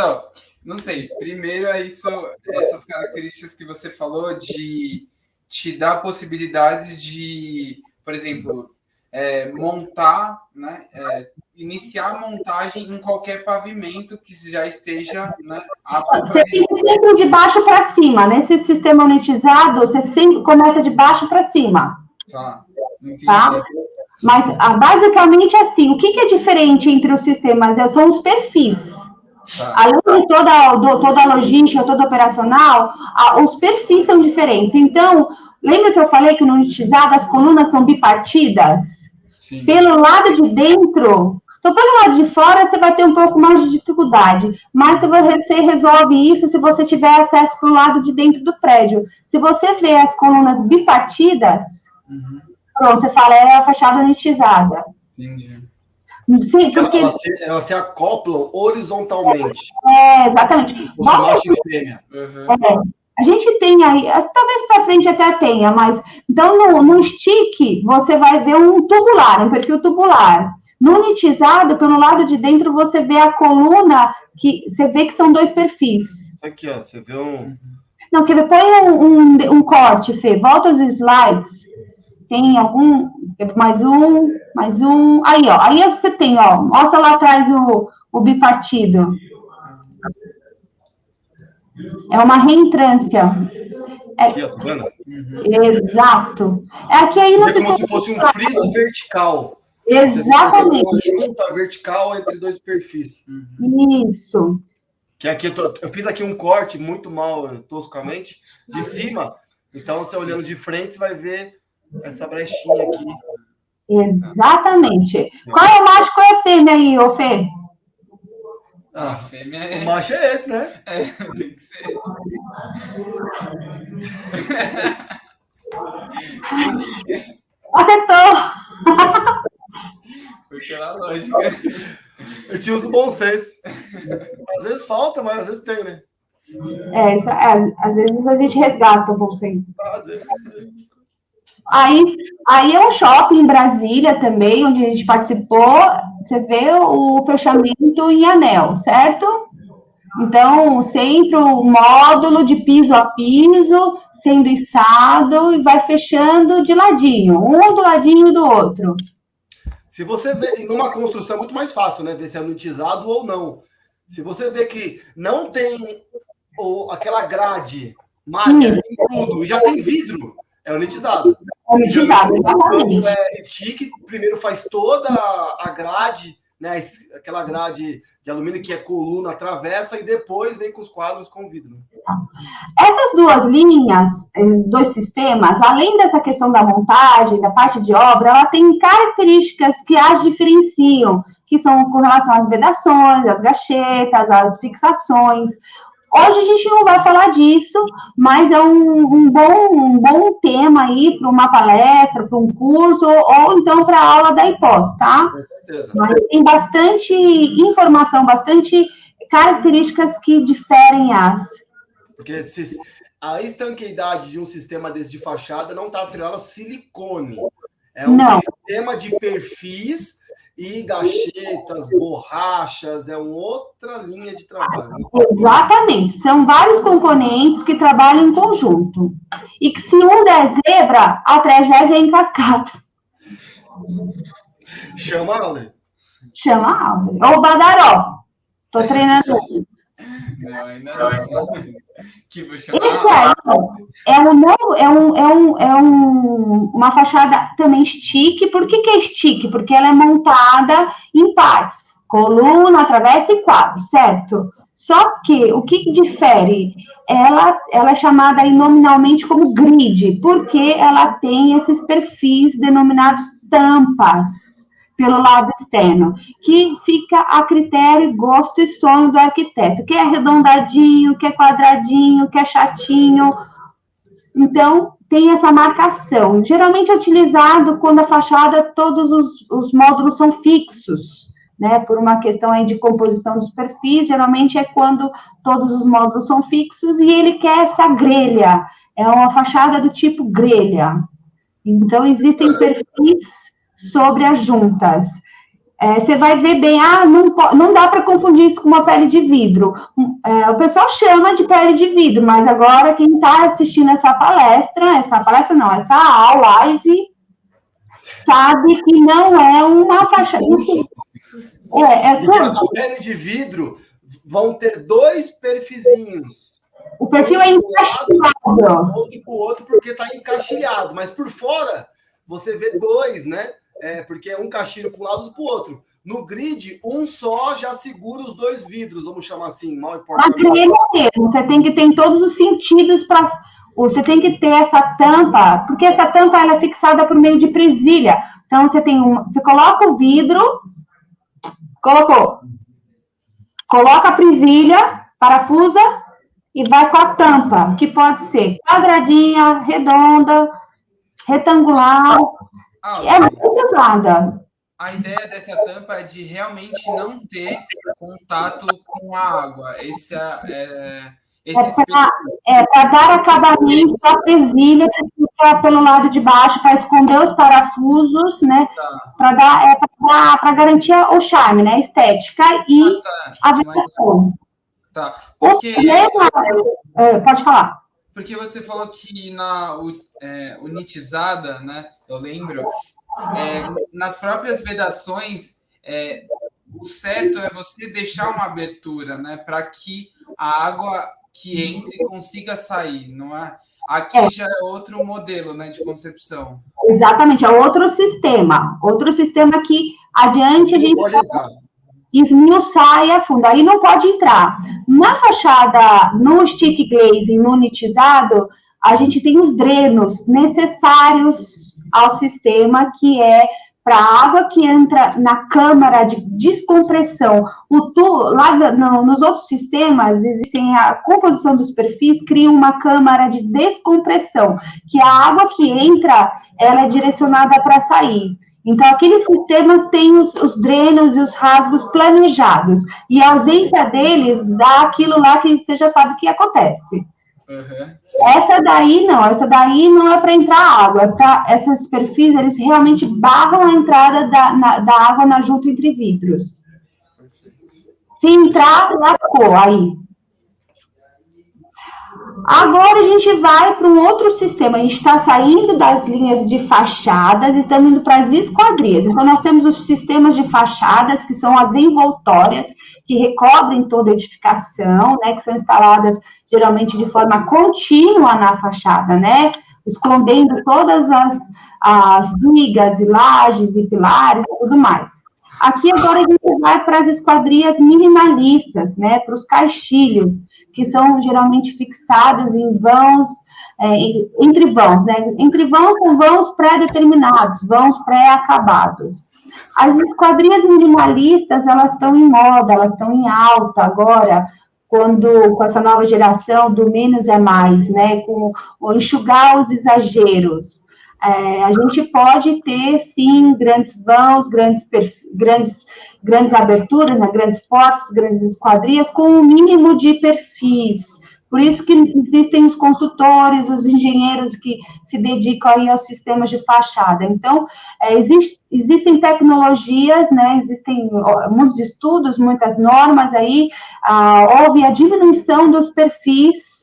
não sei. Primeiro é essas características que você falou de te dar possibilidades de, por exemplo, montar, né? Iniciar a montagem em qualquer pavimento que já esteja, né, apto. Você tem sempre de baixo para cima. Nesse sistema unitizado, você sempre começa de baixo para cima. Tá. Entendi. Tá? Mas, basicamente, assim, o que é diferente entre os sistemas? São os perfis. Tá. Além de toda a logística, toda operacional, os perfis são diferentes. Então, lembra que eu falei que no unitizado as colunas são bipartidas? Sim. Pelo lado de dentro... Então, pelo lado de fora, você vai ter um pouco mais de dificuldade. Mas você resolve isso se você tiver acesso para o lado de dentro do prédio. Se você vê as colunas bipartidas, pronto, você fala, é a fachada unitizada. Entendi. Sim, porque... Elas se acoplam horizontalmente. Exatamente. Macho e fêmea. A gente tem aí, talvez para frente até tenha, mas... Então, no stick, você vai ver um tubular, um perfil tubular. No unitizado, pelo lado de dentro, você vê a coluna, você vê que são dois perfis. Isso aqui, ó, você vê um... Não, quer ver? Põe um corte, Fê. Volta os slides. Tem algum... Mais um... Aí, ó. Aí você tem, ó. Mostra lá atrás o bipartido. É uma reentrância. Aqui, ó, tá vendo? Exato. Aqui aí é como se fosse um friso vertical. Exatamente. Uma junta vertical entre dois perfis. Isso. Que aqui eu fiz aqui um corte muito mal, toscamente, de cima. Então, você olhando de frente, você vai ver essa brechinha aqui. Exatamente. Qual é o macho e qual é a fêmea aí, ô Fê? A fêmea é... O macho é esse, né? Tem que ser. Acertou! Foi pela lógica. Eu tinha os bom senso. Às vezes falta, mas às vezes tem, né? Às vezes a gente resgata o bom senso. Às vezes. Aí é um shopping em Brasília também, onde a gente participou. Você vê o fechamento em anel, certo? Então, sempre um módulo de piso a piso, sendo içado, e vai fechando de ladinho, um do ladinho do outro. Se você vê, numa construção é muito mais fácil, né? Ver se é unitizado ou não. Se você vê que não tem aquela grade magra em tudo, já tem vidro, é unitizado. Unitizado, exatamente. Stick primeiro faz toda a grade, né? Aquela grade de alumínio que é coluna, travessa, e depois vem com os quadros com vidro. Essas duas linhas, os dois sistemas, além dessa questão da montagem, da parte de obra, ela tem características que as diferenciam, que são com relação às vedações, às gachetas, às fixações. Hoje a gente não vai falar disso, mas é um bom tema aí para uma palestra, para um curso, ou então para a aula da IPOS, tá? Mas tem bastante informação, bastante características que diferem as... Porque a estanqueidade de um sistema desse de fachada não está atrelada a silicone. É um sistema de perfis e gachetas, borrachas, é uma outra linha de trabalho. Exatamente. São vários componentes que trabalham em conjunto. E que se um der zebra, a tragédia é em cascata. Chama a Audrey. Chama a Audrey. Ou Badaró. Tô treinando. Não, ainda não. Que vou chamar... Uma fachada também stick. Por que é stick? Porque ela é montada em partes. Coluna, travessa e quadro, certo? Só que o que difere? Ela é chamada aí nominalmente como grid, porque ela tem esses perfis denominados tampas pelo lado externo, que fica a critério, gosto e sonho do arquiteto, que é arredondadinho, que é quadradinho, que é chatinho. Então, tem essa marcação. Geralmente é utilizado quando a fachada, todos os módulos são fixos, né, por uma questão aí de composição dos perfis, geralmente é quando todos os módulos são fixos e ele quer essa grelha, é uma fachada do tipo grelha. Então, existem perfis sobre as juntas. Você vai ver bem, não dá para confundir isso com uma pele de vidro. O pessoal chama de pele de vidro, mas agora quem está assistindo essa aula, live, sabe que não é uma fachada. A pele de vidro vão ter 2 perfizinhos. O perfil é encaixilhado. Um para o outro porque está encaixilhado, mas por fora você vê 2, né? Porque é um caixilho para um lado e para o outro. No grid, um só já segura os 2 vidros, vamos chamar assim, mal importa. A grelha mesmo, você tem que ter em todos os sentidos para. Você tem que ter essa tampa, porque essa tampa ela é fixada por meio de presilha. Então, você coloca o vidro, coloca a presilha, parafusa e vai com a tampa, que pode ser quadradinha, redonda, retangular. É muito usada. A ideia dessa tampa é de realmente não ter contato com a água. Para dar acabamento à presilha que fica pelo lado de baixo, para esconder os parafusos, né? Para garantir o charme, né? A estética e a vibração. Tá. Pode falar. Porque você falou que na unitizada, né? Eu lembro, nas próprias vedações, o certo é você deixar uma abertura, né? Para que a água que entre consiga sair, não é? Aqui já é outro modelo, né, de concepção. Exatamente, é outro sistema que adiante a gente pode esmiuçar e afundar, aí não pode entrar. Na fachada, no stick glazing, no unitizado, a gente tem os drenos necessários ao sistema, que é para a água que entra na câmara de descompressão. Nos outros sistemas, existem a composição dos perfis, cria uma câmara de descompressão, que a água que entra, ela é direcionada para sair. Então, aqueles sistemas têm os drenos e os rasgos planejados, e a ausência deles dá aquilo lá que você já sabe o que acontece. Uhum. Essa daí não é para entrar água, esses perfis, eles realmente barram a entrada da água na junta entre vidros. Se entrar, lascou aí. Agora a gente vai para um outro sistema, a gente está saindo das linhas de fachadas e estamos indo para as esquadrias. Então, nós temos os sistemas de fachadas, que são as envoltórias, que recobrem toda a edificação, né, que são instaladas geralmente de forma contínua na fachada, né, escondendo todas as vigas e lajes e pilares e tudo mais. Aqui agora a gente vai para as esquadrias minimalistas, né, para os caixilhos, que são geralmente fixados em vãos, entre vãos, né, entre vãos são vãos pré-determinados, vãos pré-acabados. As esquadrias minimalistas, elas estão em moda, elas estão em alta agora, com essa nova geração do menos é mais, né, com enxugar os exageros. A gente pode ter, sim, grandes vãos, grandes aberturas, né, grandes portas, grandes esquadrias, com um mínimo de perfis. Por isso que existem os consultores, os engenheiros que se dedicam aí aos sistemas de fachada. Então, existem tecnologias, né, existem muitos estudos, muitas normas aí, houve a diminuição dos perfis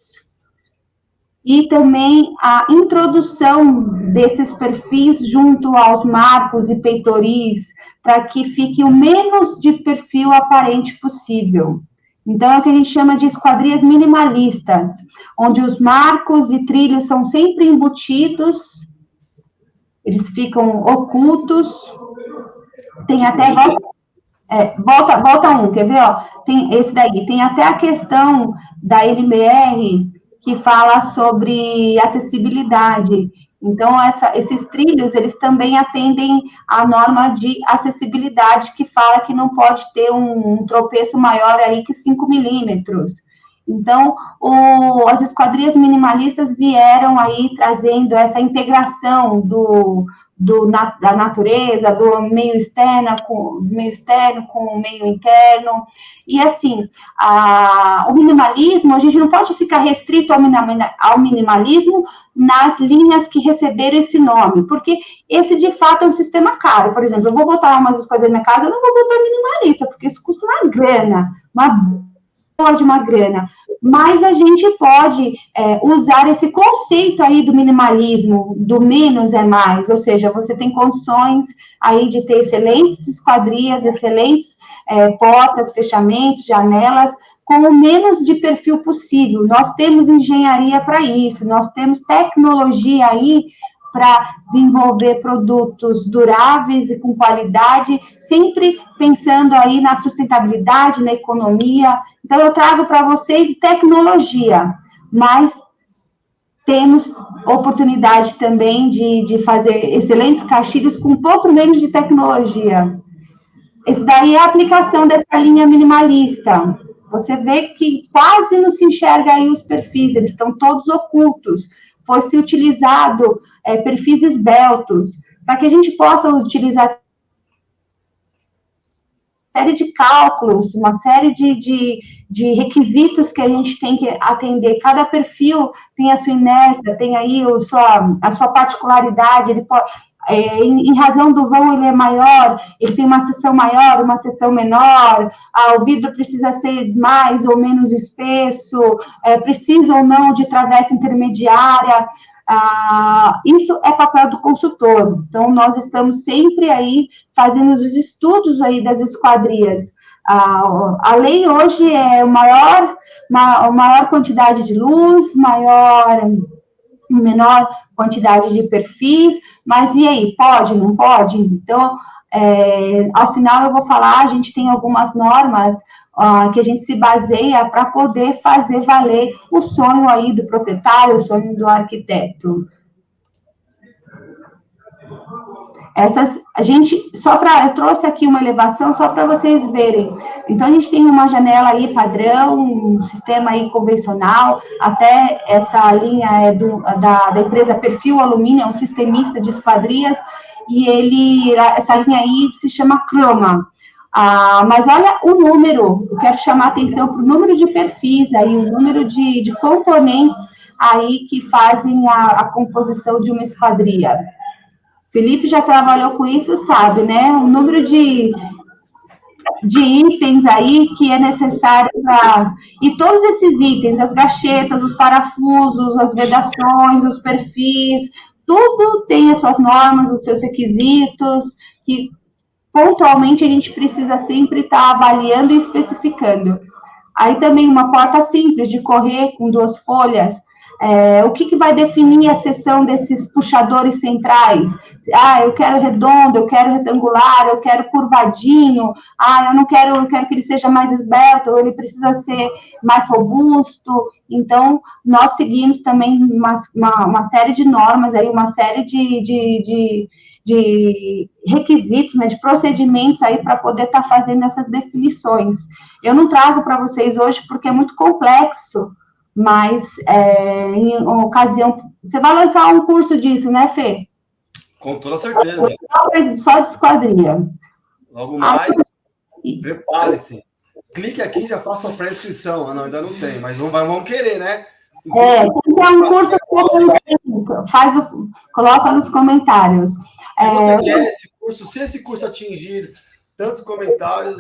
e também a introdução desses perfis junto aos marcos e peitoris, para que fique o menos de perfil aparente possível. Então, é o que a gente chama de esquadrias minimalistas, onde os marcos e trilhos são sempre embutidos, eles ficam ocultos, tem até... Volta um, quer ver? Ó? Tem esse daí, tem até a questão da NBR, que fala sobre acessibilidade. Então, esses trilhos, eles também atendem à norma de acessibilidade, que fala que não pode ter um tropeço maior aí que 5 milímetros. Então, as esquadrias minimalistas vieram aí trazendo essa integração da natureza, do meio externo com o meio interno. E, assim, o minimalismo, a gente não pode ficar restrito ao minimalismo nas linhas que receberam esse nome, porque esse, de fato, é um sistema caro. Por exemplo, eu vou botar umas esquadrias na minha casa, eu não vou botar minimalista, porque isso custa uma grana, de uma grana, mas a gente pode usar esse conceito aí do minimalismo, do menos é mais, ou seja, você tem condições aí de ter excelentes esquadrias, excelentes portas, fechamentos, janelas, com o menos de perfil possível. Nós temos engenharia para isso, nós temos tecnologia aí para desenvolver produtos duráveis e com qualidade, sempre pensando aí na sustentabilidade, na economia. Então, eu trago para vocês tecnologia, mas temos oportunidade também de fazer excelentes caixilhos com um pouco menos de tecnologia. Esse daí é a aplicação dessa linha minimalista. Você vê que quase não se enxerga aí os perfis, eles estão todos ocultos. Foi-se utilizado perfis esbeltos, para que a gente possa utilizar série de cálculos, uma série de requisitos que a gente tem que atender. Cada perfil tem a sua inércia, tem aí a sua particularidade, ele pode, em razão do vão, ele é maior, ele tem uma seção maior, uma seção menor, o vidro precisa ser mais ou menos espesso, precisa ou não de travessa intermediária. Isso é papel do consultor. Então, nós estamos sempre aí fazendo os estudos aí das esquadrias. A lei hoje é maior quantidade de luz, menor quantidade de perfis, mas e aí, pode, não pode? Então, ao final eu vou falar, a gente tem algumas normas que a gente se baseia para poder fazer valer o sonho aí do proprietário, o sonho do arquiteto. Eu trouxe aqui uma elevação só para vocês verem. Então, a gente tem uma janela aí padrão, um sistema aí convencional, até essa linha é da empresa Perfil Alumínio, é um sistemista de esquadrias, e essa linha aí se chama Croma. Mas olha o número, eu quero chamar a atenção para o número de perfis aí, o número de componentes aí que fazem a composição de uma esquadria. Felipe já trabalhou com isso, sabe, né? O número de itens aí que é necessário para... E todos esses itens, as gachetas, os parafusos, as vedações, os perfis, tudo tem as suas normas, os seus requisitos, que pontualmente a gente precisa sempre estar avaliando e especificando. Aí também uma porta simples de correr com 2 folhas. O que vai definir a seção desses puxadores centrais? Eu quero redondo, eu quero retangular, eu quero curvadinho, eu não quero que ele seja mais esbelto, ele precisa ser mais robusto. Então, nós seguimos também uma série de normas, aí, uma série de requisitos, né, de procedimentos aí para poder estar fazendo essas definições. Eu não trago para vocês hoje porque é muito complexo, mas em uma ocasião... Você vai lançar um curso disso, né, Fê? Com toda certeza. Só de esquadria. Logo mais, prepare-se. Clique aqui e já faça a pré-inscrição. Ainda não tem, mas vamos querer, né? Tem um curso coloca nos comentários. Se você quer esse curso, se esse curso atingir tantos comentários...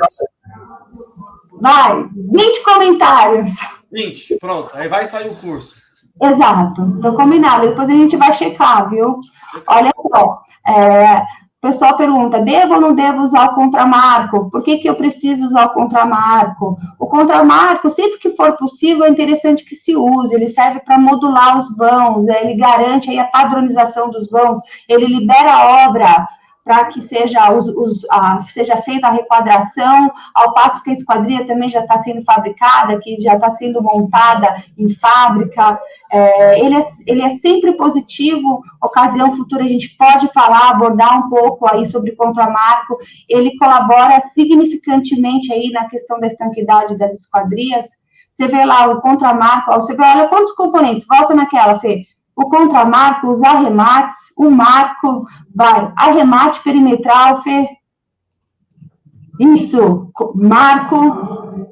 Vai, 20 comentários. 20, pronto. Aí vai sair o curso. Exato. Então, combinado. Depois a gente vai checar, viu? Olha só. O pessoal pergunta, devo ou não devo usar o contramarco? Por que eu preciso usar o contramarco? O contramarco, sempre que for possível, é interessante que se use. Ele serve para modular os vãos, ele garante aí a padronização dos vãos, ele libera a obra para que seja feita a requadração, ao passo que a esquadria também já está sendo fabricada, que já está sendo montada em fábrica. Ele é sempre positivo. Ocasião futura a gente pode falar, abordar um pouco aí sobre contramarco. Ele colabora significantemente aí na questão da estanquidade das esquadrias. Você vê lá o contramarco, você vê, olha quantos componentes, volta naquela, Fê. O contramarco, os arremates, o marco, arremate perimetral, Fê. Isso, marco.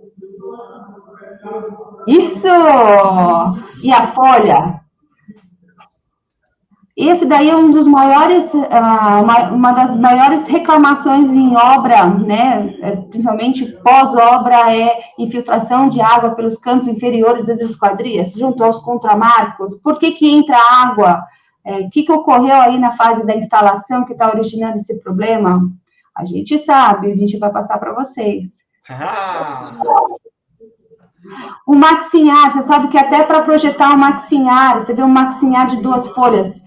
Isso! E a folha? Esse daí é um dos maiores, uma das maiores reclamações em obra, né, principalmente pós-obra, é infiltração de água pelos cantos inferiores das esquadrias, junto aos contramarcos. Por que entra água? O que ocorreu aí na fase da instalação que está originando esse problema? A gente sabe, a gente vai passar para vocês. O maxinhar, você sabe que até para projetar um maxinhar, você vê um maxinhar de 2 folhas,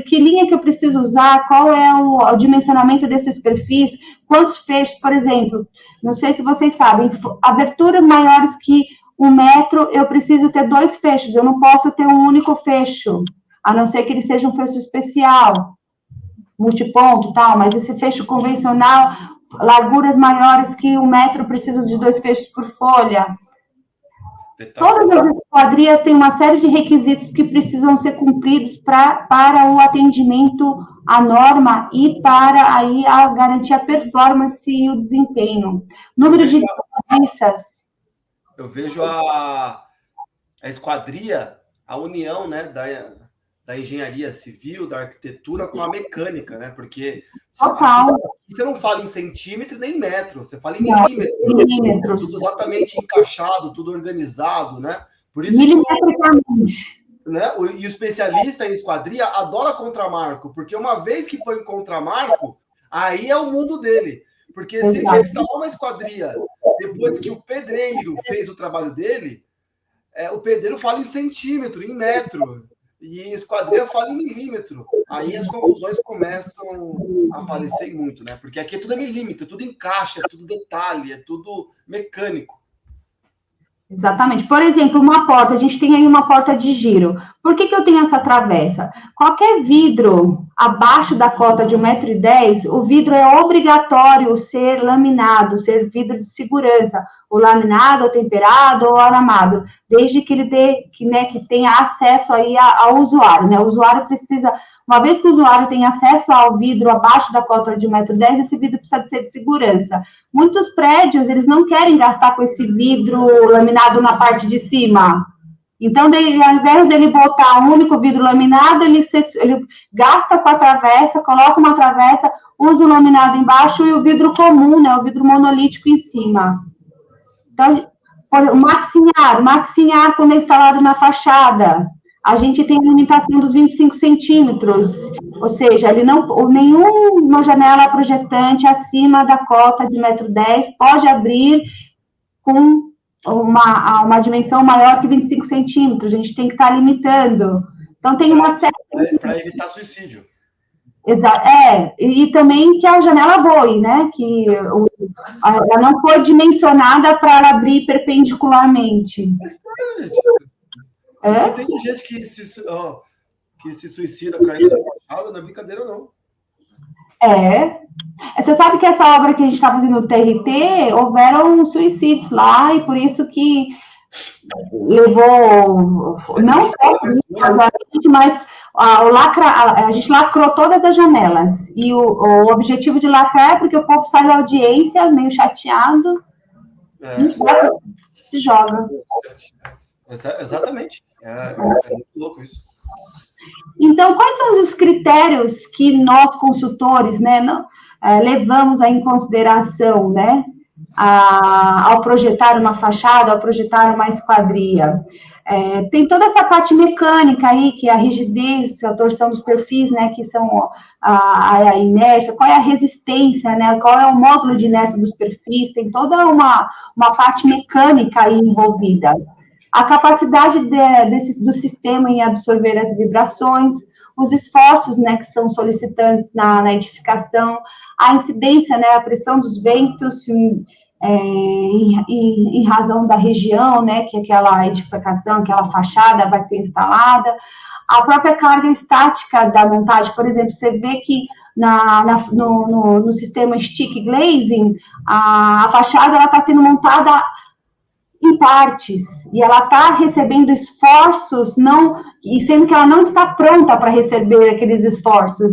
que linha que eu preciso usar, qual é o dimensionamento desses perfis, quantos fechos, por exemplo, não sei se vocês sabem, aberturas maiores que 1 metro, eu preciso ter 2 fechos, eu não posso ter um único fecho, a não ser que ele seja um fecho especial, multiponto, tal, mas esse fecho convencional, larguras maiores que 1 metro, preciso de 2 fechos por folha. Todas as esquadrias têm uma série de requisitos que precisam ser cumpridos para o atendimento à norma e para aí garantir a performance e o desempenho. Número de licenças. Eu vejo a esquadria, a união, né, da engenharia civil, da arquitetura com a mecânica, né? Porque você não fala em centímetro nem metro, você fala em milímetros. Tudo exatamente encaixado, tudo organizado, né? Por isso né? E o especialista em esquadria adora contramarco, porque uma vez que põe contramarco, aí é o mundo dele. Porque se ele instalar uma esquadria depois que o pedreiro fez o trabalho dele, o pedreiro fala em centímetro, em metro. E esquadria fala em milímetro. Aí as confusões começam a aparecer muito, né? Porque aqui tudo é milímetro, tudo encaixa, é tudo detalhe, é tudo mecânico. Exatamente. Por exemplo, uma porta, a gente tem aí uma porta de giro. Por que eu tenho essa travessa? Qualquer vidro abaixo da cota de 1,10 m, o vidro é obrigatório ser laminado, ser vidro de segurança, ou laminado, ou temperado, ou aramado, desde que ele que tenha acesso aí ao usuário, né? O usuário precisa, uma vez que o usuário tem acesso ao vidro abaixo da cota de 1,10 m, esse vidro precisa de ser de segurança. Muitos prédios, eles não querem gastar com esse vidro laminado na parte de cima. Então, ao invés dele botar um único vidro laminado, ele gasta com a travessa, coloca uma travessa, usa o laminado embaixo e o vidro comum, né, o vidro monolítico em cima. Então, o maxinhar, quando é instalado na fachada, a gente tem a limitação dos 25 centímetros, ou seja, nenhuma janela projetante acima da cota de 1,10 m pode abrir com uma dimensão maior que 25 centímetros, a gente tem que estar limitando. Então, tem uma série... Para evitar suicídio. E também que a janela voe, né? Que ela não foi dimensionada para abrir perpendicularmente. Tem gente que se suicida caindo da fachada, não é brincadeira, não. Você sabe que essa obra que a gente está fazendo no TRT, houveram suicídios lá, e por isso que levou, não só mas a gente lacrou todas as janelas. E o objetivo de lacrar é porque o povo sai da audiência meio chateado e se joga. Exatamente. É muito louco isso. Então, quais são os critérios que nós, consultores, né, levamos em consideração, né, ao projetar uma fachada, ao projetar uma esquadria? Tem toda essa parte mecânica aí, que é a rigidez, a torção dos perfis, né, que são a inércia, qual é a resistência, né, qual é o módulo de inércia dos perfis, tem toda uma parte mecânica aí envolvida. A capacidade do sistema em absorver as vibrações, os esforços, né, que são solicitantes na edificação, a incidência, né, a pressão dos ventos em razão da região, né, que aquela edificação, aquela fachada vai ser instalada, a própria carga estática da montagem, por exemplo, você vê que no sistema stick glazing, a fachada está sendo montada em partes, e ela está recebendo esforços, e sendo que ela não está pronta para receber aqueles esforços,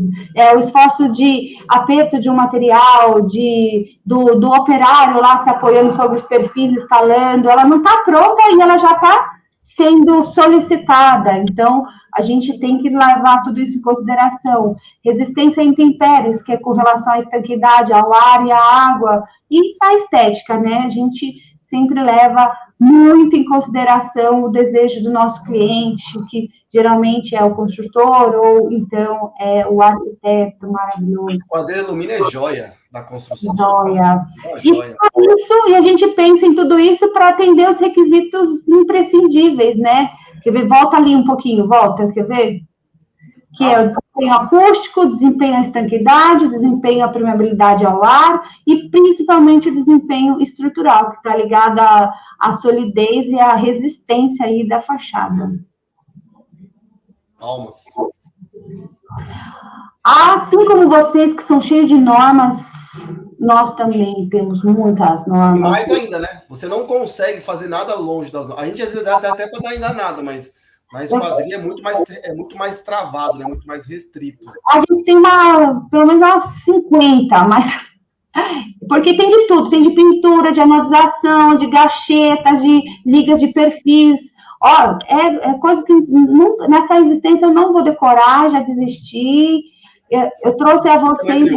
o esforço de aperto de um material, do operário lá se apoiando sobre os perfis, instalando, ela não está pronta e ela já está sendo solicitada, então a gente tem que levar tudo isso em consideração. Resistência a intempéries, que é com relação à estanqueidade, ao ar e à água, e a estética, né, a gente sempre leva muito em consideração o desejo do nosso cliente, que geralmente é o construtor ou então é o arquiteto maravilhoso. O André Ilumina é joia da construção. Joia. Joia. E a gente pensa em tudo isso para atender os requisitos imprescindíveis, né? Quer ver? Volta ali um pouquinho, quer ver? Que é o desempenho acústico, desempenho à estanqueidade, desempenho à permeabilidade ao ar e principalmente o desempenho estrutural, que está ligado à solidez e à resistência aí da fachada. Palmas. Assim como vocês que são cheios de normas, nós também temos muitas normas. E mais ainda, né? Você não consegue fazer nada longe das normas. A gente às vezes dá até para dar ainda nada, mas na esquadria é muito mais travado, né? Muito mais restrito. A gente tem pelo menos umas 50, mas porque tem de tudo, tem de pintura, de anodização, de gachetas, de ligas de perfis. Ó, é coisa que nessa existência eu não vou decorar, já desisti. Eu trouxe a vocês.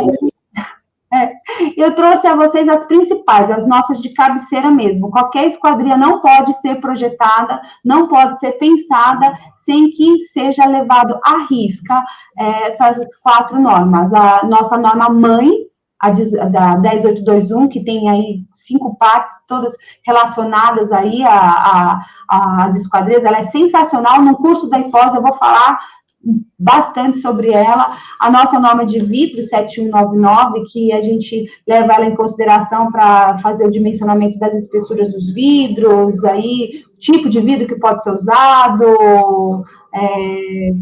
Eu trouxe a vocês as principais, as nossas de cabeceira mesmo. Qualquer esquadria não pode ser projetada, não pode ser pensada sem que seja levado à risca essas 4 normas. A nossa norma mãe, da 10821, que tem aí 5 partes, todas relacionadas aí às esquadrias, ela é sensacional. No curso da IPOS eu vou falar bastante sobre ela. A nossa norma de vidro 7199, que a gente leva ela em consideração para fazer o dimensionamento das espessuras dos vidros, aí tipo de vidro que pode ser usado,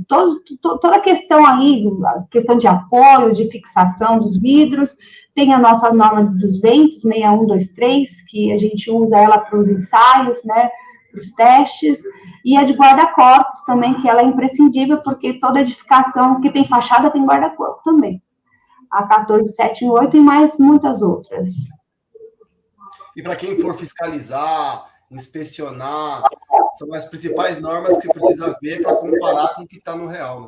toda a questão aí, questão de apoio, de fixação dos vidros. Tem a nossa norma dos ventos 6123, que a gente usa ela para os ensaios, né, para os testes, e a de guarda-corpos também, que ela é imprescindível, porque toda edificação que tem fachada tem guarda-corpo também. A 14718 e mais muitas outras. E para quem for fiscalizar, inspecionar, são as principais normas que precisa ver para comparar com o que está no real. Né?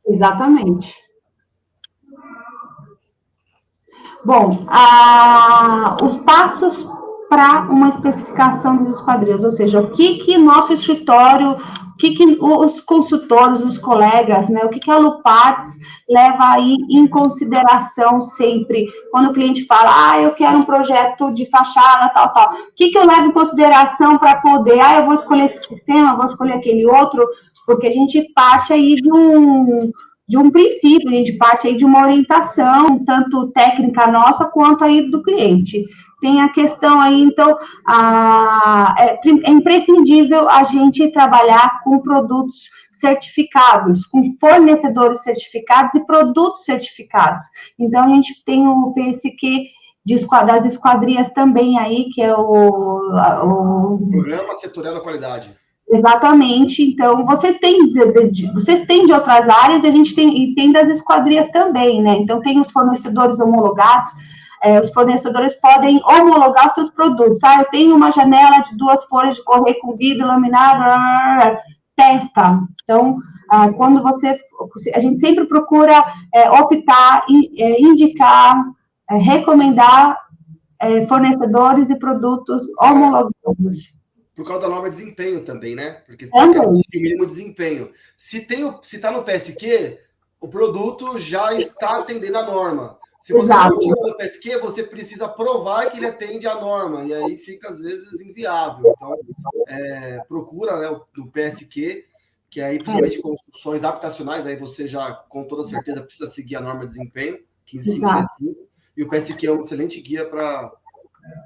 Exatamente. Bom, os passos para uma especificação dos esquadrias, ou seja, o que nosso escritório, o que os consultores, os colegas, né, o que a Luparts leva aí em consideração sempre, quando o cliente fala, eu quero um projeto de fachada, tal, o que eu levo em consideração para poder, eu vou escolher esse sistema, vou escolher aquele outro, porque a gente parte aí de um princípio, a gente parte aí de uma orientação, tanto técnica nossa, quanto aí do cliente. Tem a questão aí, então, é imprescindível a gente trabalhar com produtos certificados, com fornecedores certificados e produtos certificados. Então, a gente tem o PSQ das esquadrias também aí, que é o Programa Setorial da Qualidade. Exatamente. Então, vocês têm de outras áreas, e a gente tem das esquadrias também, né? Então, tem os fornecedores homologados. Os fornecedores podem homologar os seus produtos. Eu tenho uma janela de 2 folhas de correr com vidro laminado, testa. Então, quando a gente sempre procura optar, indicar, recomendar fornecedores e produtos homologados. por causa da norma de desempenho também, né? Porque você tem que atingir o mínimo desempenho. Se está no PSQ, o produto já está atendendo a norma. Se você não tiver no PSQ, você precisa provar que ele atende à norma, e aí fica, às vezes, inviável. Então, procura, né, o PSQ, que aí, principalmente construções habitacionais, aí você já, com toda certeza, precisa seguir a norma de desempenho, 15575, e o PSQ é um excelente guia para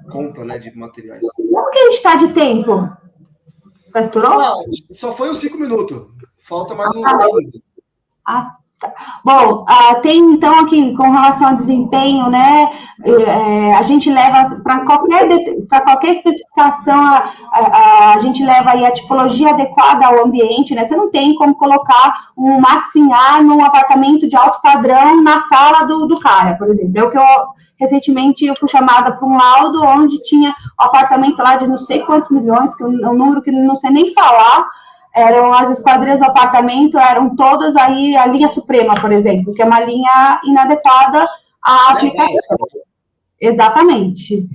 compra, né, de materiais. Como que a gente está de tempo? Pastorou? Só foi uns 5 minutos. Falta mais uns 15. Tá. Bom, tem então aqui, com relação ao desempenho, né, a gente leva para qualquer especificação, a gente leva aí a tipologia adequada ao ambiente, né, você não tem como colocar um Maxim A num apartamento de alto padrão na sala do cara, por exemplo, recentemente eu fui chamada para um laudo onde tinha um apartamento lá de não sei quantos milhões, que é um número que não sei nem falar. Eram as esquadrias do apartamento, eram todas aí a linha suprema, por exemplo, que é uma linha inadequada à aplicação. Exatamente.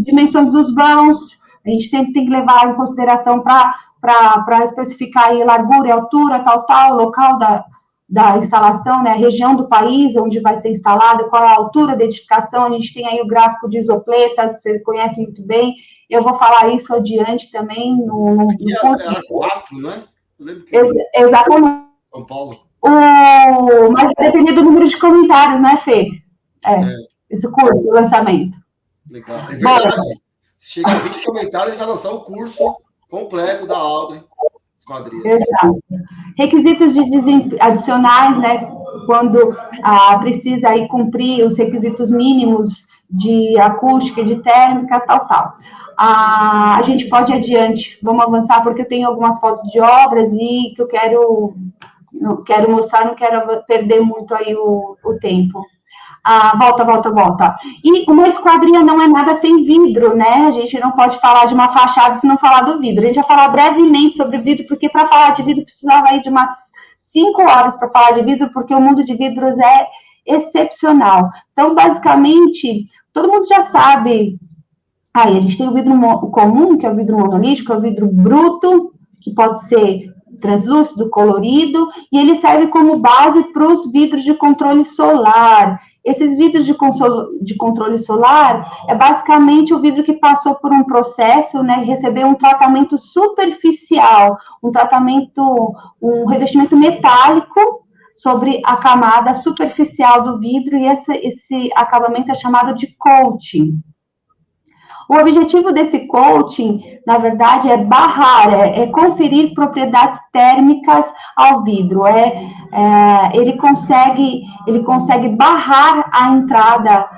Dimensões dos vãos, a gente sempre tem que levar em consideração para especificar aí largura e altura, tal, local da instalação, né, a região do país onde vai ser instalada, qual é a altura da edificação, a gente tem aí o gráfico de isopletas, você conhece muito bem, eu vou falar isso adiante também no curso. É A4, não é? Exatamente. São Paulo. Mas depende do número de comentários, né, Fê? Esse curso, o lançamento. Legal, é verdade. Se chegar a 20 comentários, vai lançar o curso completo da aula. Exato. Requisitos de adicionais, né? Quando precisa aí cumprir os requisitos mínimos de acústica e de térmica, tal. A gente pode ir adiante, vamos avançar, porque eu tenho algumas fotos de obras e que eu quero mostrar, não quero perder muito aí o tempo. Volta. E uma esquadria não é nada sem vidro, né? A gente não pode falar de uma fachada se não falar do vidro. A gente vai falar brevemente sobre vidro, porque para falar de vidro precisava aí de umas 5 horas para falar de vidro, porque o mundo de vidros é excepcional. Então, basicamente, todo mundo já sabe. Aí, a gente tem o vidro comum, que é o vidro monolítico, é o vidro bruto, que pode ser translúcido, colorido, e ele serve como base para os vidros de controle solar. Esses vidros de controle solar é basicamente o vidro que passou por um processo, né, recebeu um tratamento superficial, um revestimento metálico sobre a camada superficial do vidro, e esse acabamento é chamado de coating. O objetivo desse coating, na verdade, é barrar, é conferir propriedades térmicas ao vidro. Ele consegue barrar a entrada,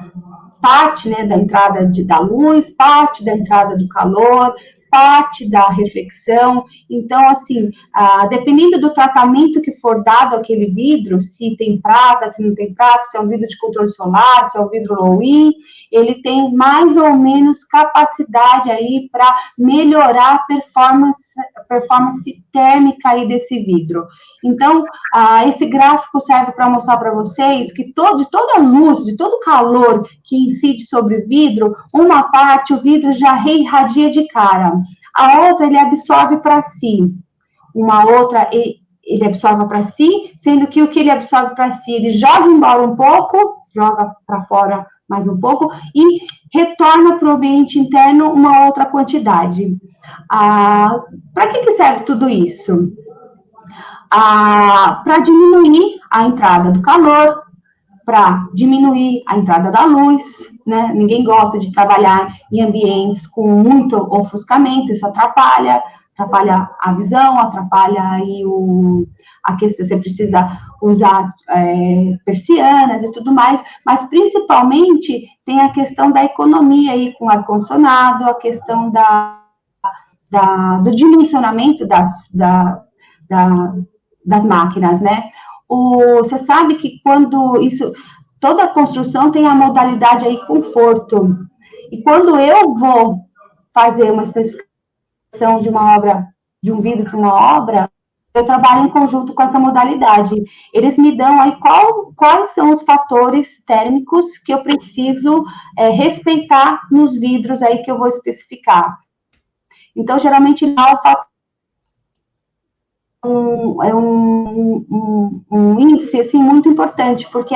parte, né, da entrada da luz, parte da entrada do calor, parte da reflexão. Então, assim, dependendo do tratamento que for dado àquele vidro, se tem prata, se não tem prata, se é um vidro de controle solar, se é um vidro low-in, ele tem mais ou menos capacidade aí para melhorar a performance térmica aí desse vidro. Então, esse gráfico serve para mostrar para vocês que de toda a luz, de todo o calor que incide sobre o vidro, uma parte o vidro já reirradia de cara. A outra ele absorve para si. Uma outra ele absorve para si, sendo que o que ele absorve para si, ele joga embora um pouco, joga para fora mais um pouco, e retorna para o ambiente interno uma outra quantidade. Para que serve tudo isso? Para diminuir a entrada do calor, para diminuir a entrada da luz, né? Ninguém gosta de trabalhar em ambientes com muito ofuscamento, isso atrapalha a visão, atrapalha aí a questão, você precisa usar persianas e tudo mais, mas principalmente tem a questão da economia aí com ar-condicionado, a questão do dimensionamento das máquinas, né? Você sabe que toda a construção tem a modalidade aí conforto, e quando eu vou fazer uma especificação de uma obra, de um vidro para uma obra, eu trabalho em conjunto com essa modalidade. Eles me dão aí quais são os fatores térmicos que eu preciso respeitar nos vidros aí que eu vou especificar. Então, geralmente, alfa é um índice assim, muito importante, porque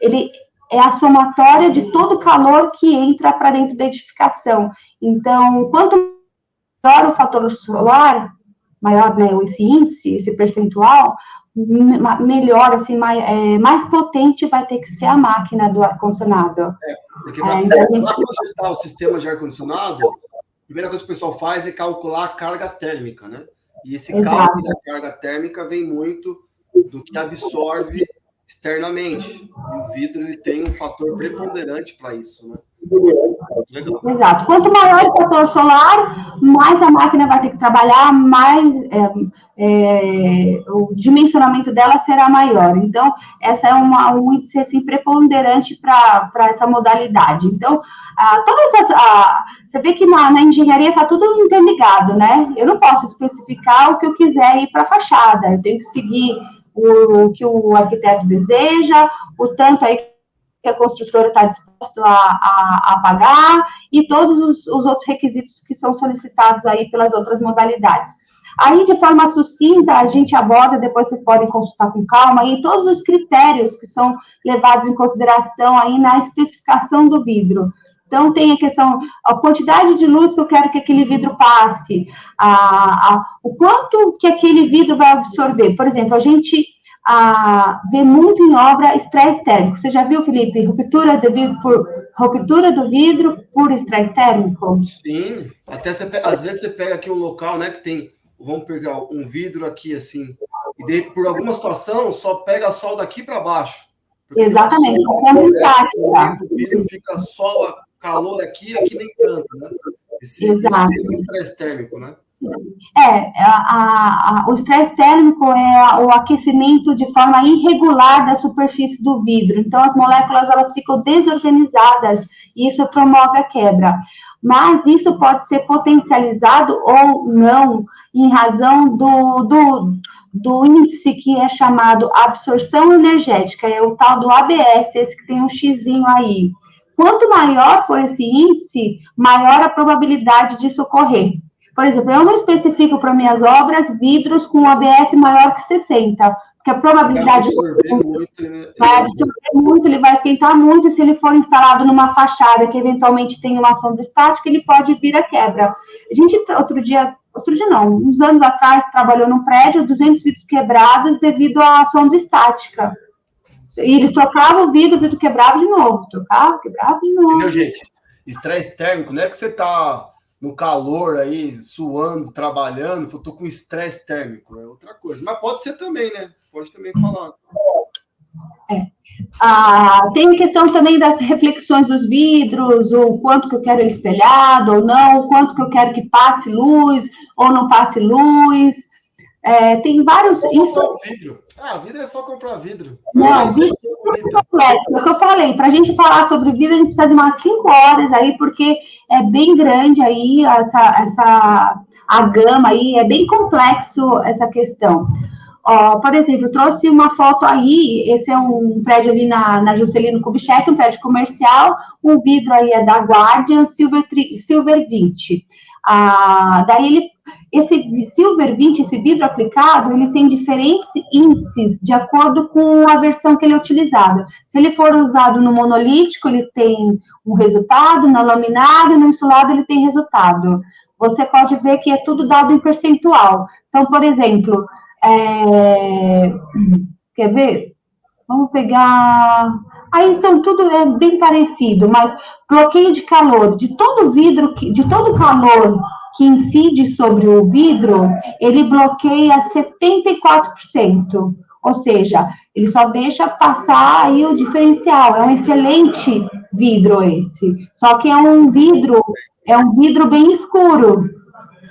ele é a somatória de todo o calor que entra para dentro da edificação. Então, quanto maior o fator solar, maior, né, esse índice, esse percentual, melhor, assim, mais potente vai ter que ser a máquina do ar-condicionado. Porque para projetar o sistema de ar-condicionado, a primeira coisa que o pessoal faz é calcular a carga térmica, né? E esse cálculo da carga térmica vem muito do que absorve externamente. E o vidro ele tem um fator preponderante para isso, né? Legal. Exato. Quanto maior o fator solar, mais a máquina vai ter que trabalhar, mais o dimensionamento dela será maior. Então, essa é um índice assim, preponderante para essa modalidade. Então, você vê que na engenharia está tudo interligado, né? Eu não posso especificar o que eu quiser ir para a fachada, eu tenho que seguir o que o arquiteto deseja, o tanto aí que a construtora está disposta a pagar e todos os outros requisitos que são solicitados aí pelas outras modalidades. Aí, de forma sucinta, a gente aborda, depois vocês podem consultar com calma, aí todos os critérios que são levados em consideração aí na especificação do vidro. Então, tem a questão, a quantidade de luz que eu quero que aquele vidro passe, o quanto que aquele vidro vai absorver. Por exemplo, a gente vê muito em obra estresse térmico. Você já viu, Felipe, ruptura do vidro por estresse térmico? Sim, até às vezes você pega aqui um local, né, que tem, vamos pegar um vidro aqui assim, e daí, por alguma situação só pega sol daqui para baixo. Exatamente. O vidro fica só calor aqui nem tanto, né? Exato. Esse estresse térmico, né? O estresse térmico é o aquecimento de forma irregular da superfície do vidro. Então, as moléculas elas ficam desorganizadas e isso promove a quebra. Mas isso pode ser potencializado ou não em razão do índice que é chamado absorção energética, é o tal do ABS, esse que tem um xizinho aí. Quanto maior for esse índice, maior a probabilidade disso ocorrer. Por exemplo, eu não especifico para minhas obras vidros com ABS maior que 60, porque a probabilidade vai absorver muito, ele vai esquentar muito, e se ele for instalado numa fachada que eventualmente tem uma sombra estática, ele pode vir a quebra. A gente, uns anos atrás, trabalhou num prédio, 200 vidros quebrados devido à sombra estática. E eles trocavam o vidro quebrava de novo, quebrava de novo. Entendeu, gente? Estresse térmico, não é que você está no calor aí, suando, trabalhando, eu tô com estresse térmico, é outra coisa. Mas pode ser também, né? Pode também falar. Tem a questão também das reflexões dos vidros, o quanto que eu quero ele espelhado ou não, o quanto que eu quero que passe luz ou não passe luz. Tem vários... Vidro é só comprar vidro. Não, vidro é muito complexo. É o que eu falei, para a gente falar sobre vidro, a gente precisa de umas 5 horas aí, porque é bem grande aí a gama aí, é bem complexo essa questão. Por exemplo, trouxe uma foto aí, esse é um prédio ali na Juscelino Kubitschek, um prédio comercial, o vidro aí é da Guardian Silver 20. Daí esse Silver 20, esse vidro aplicado, ele tem diferentes índices de acordo com a versão que ele é utilizado. Se ele for usado no monolítico, ele tem um resultado, no laminado e no insulado ele tem resultado. Você pode ver que é tudo dado em percentual. Então, por exemplo, quer ver? Vamos pegar... Aí são tudo bem parecido, mas bloqueio de calor, de todo vidro, de todo calor que incide sobre o vidro, ele bloqueia 74%. Ou seja, ele só deixa passar aí o diferencial. É um excelente vidro esse. Só que é um vidro bem escuro.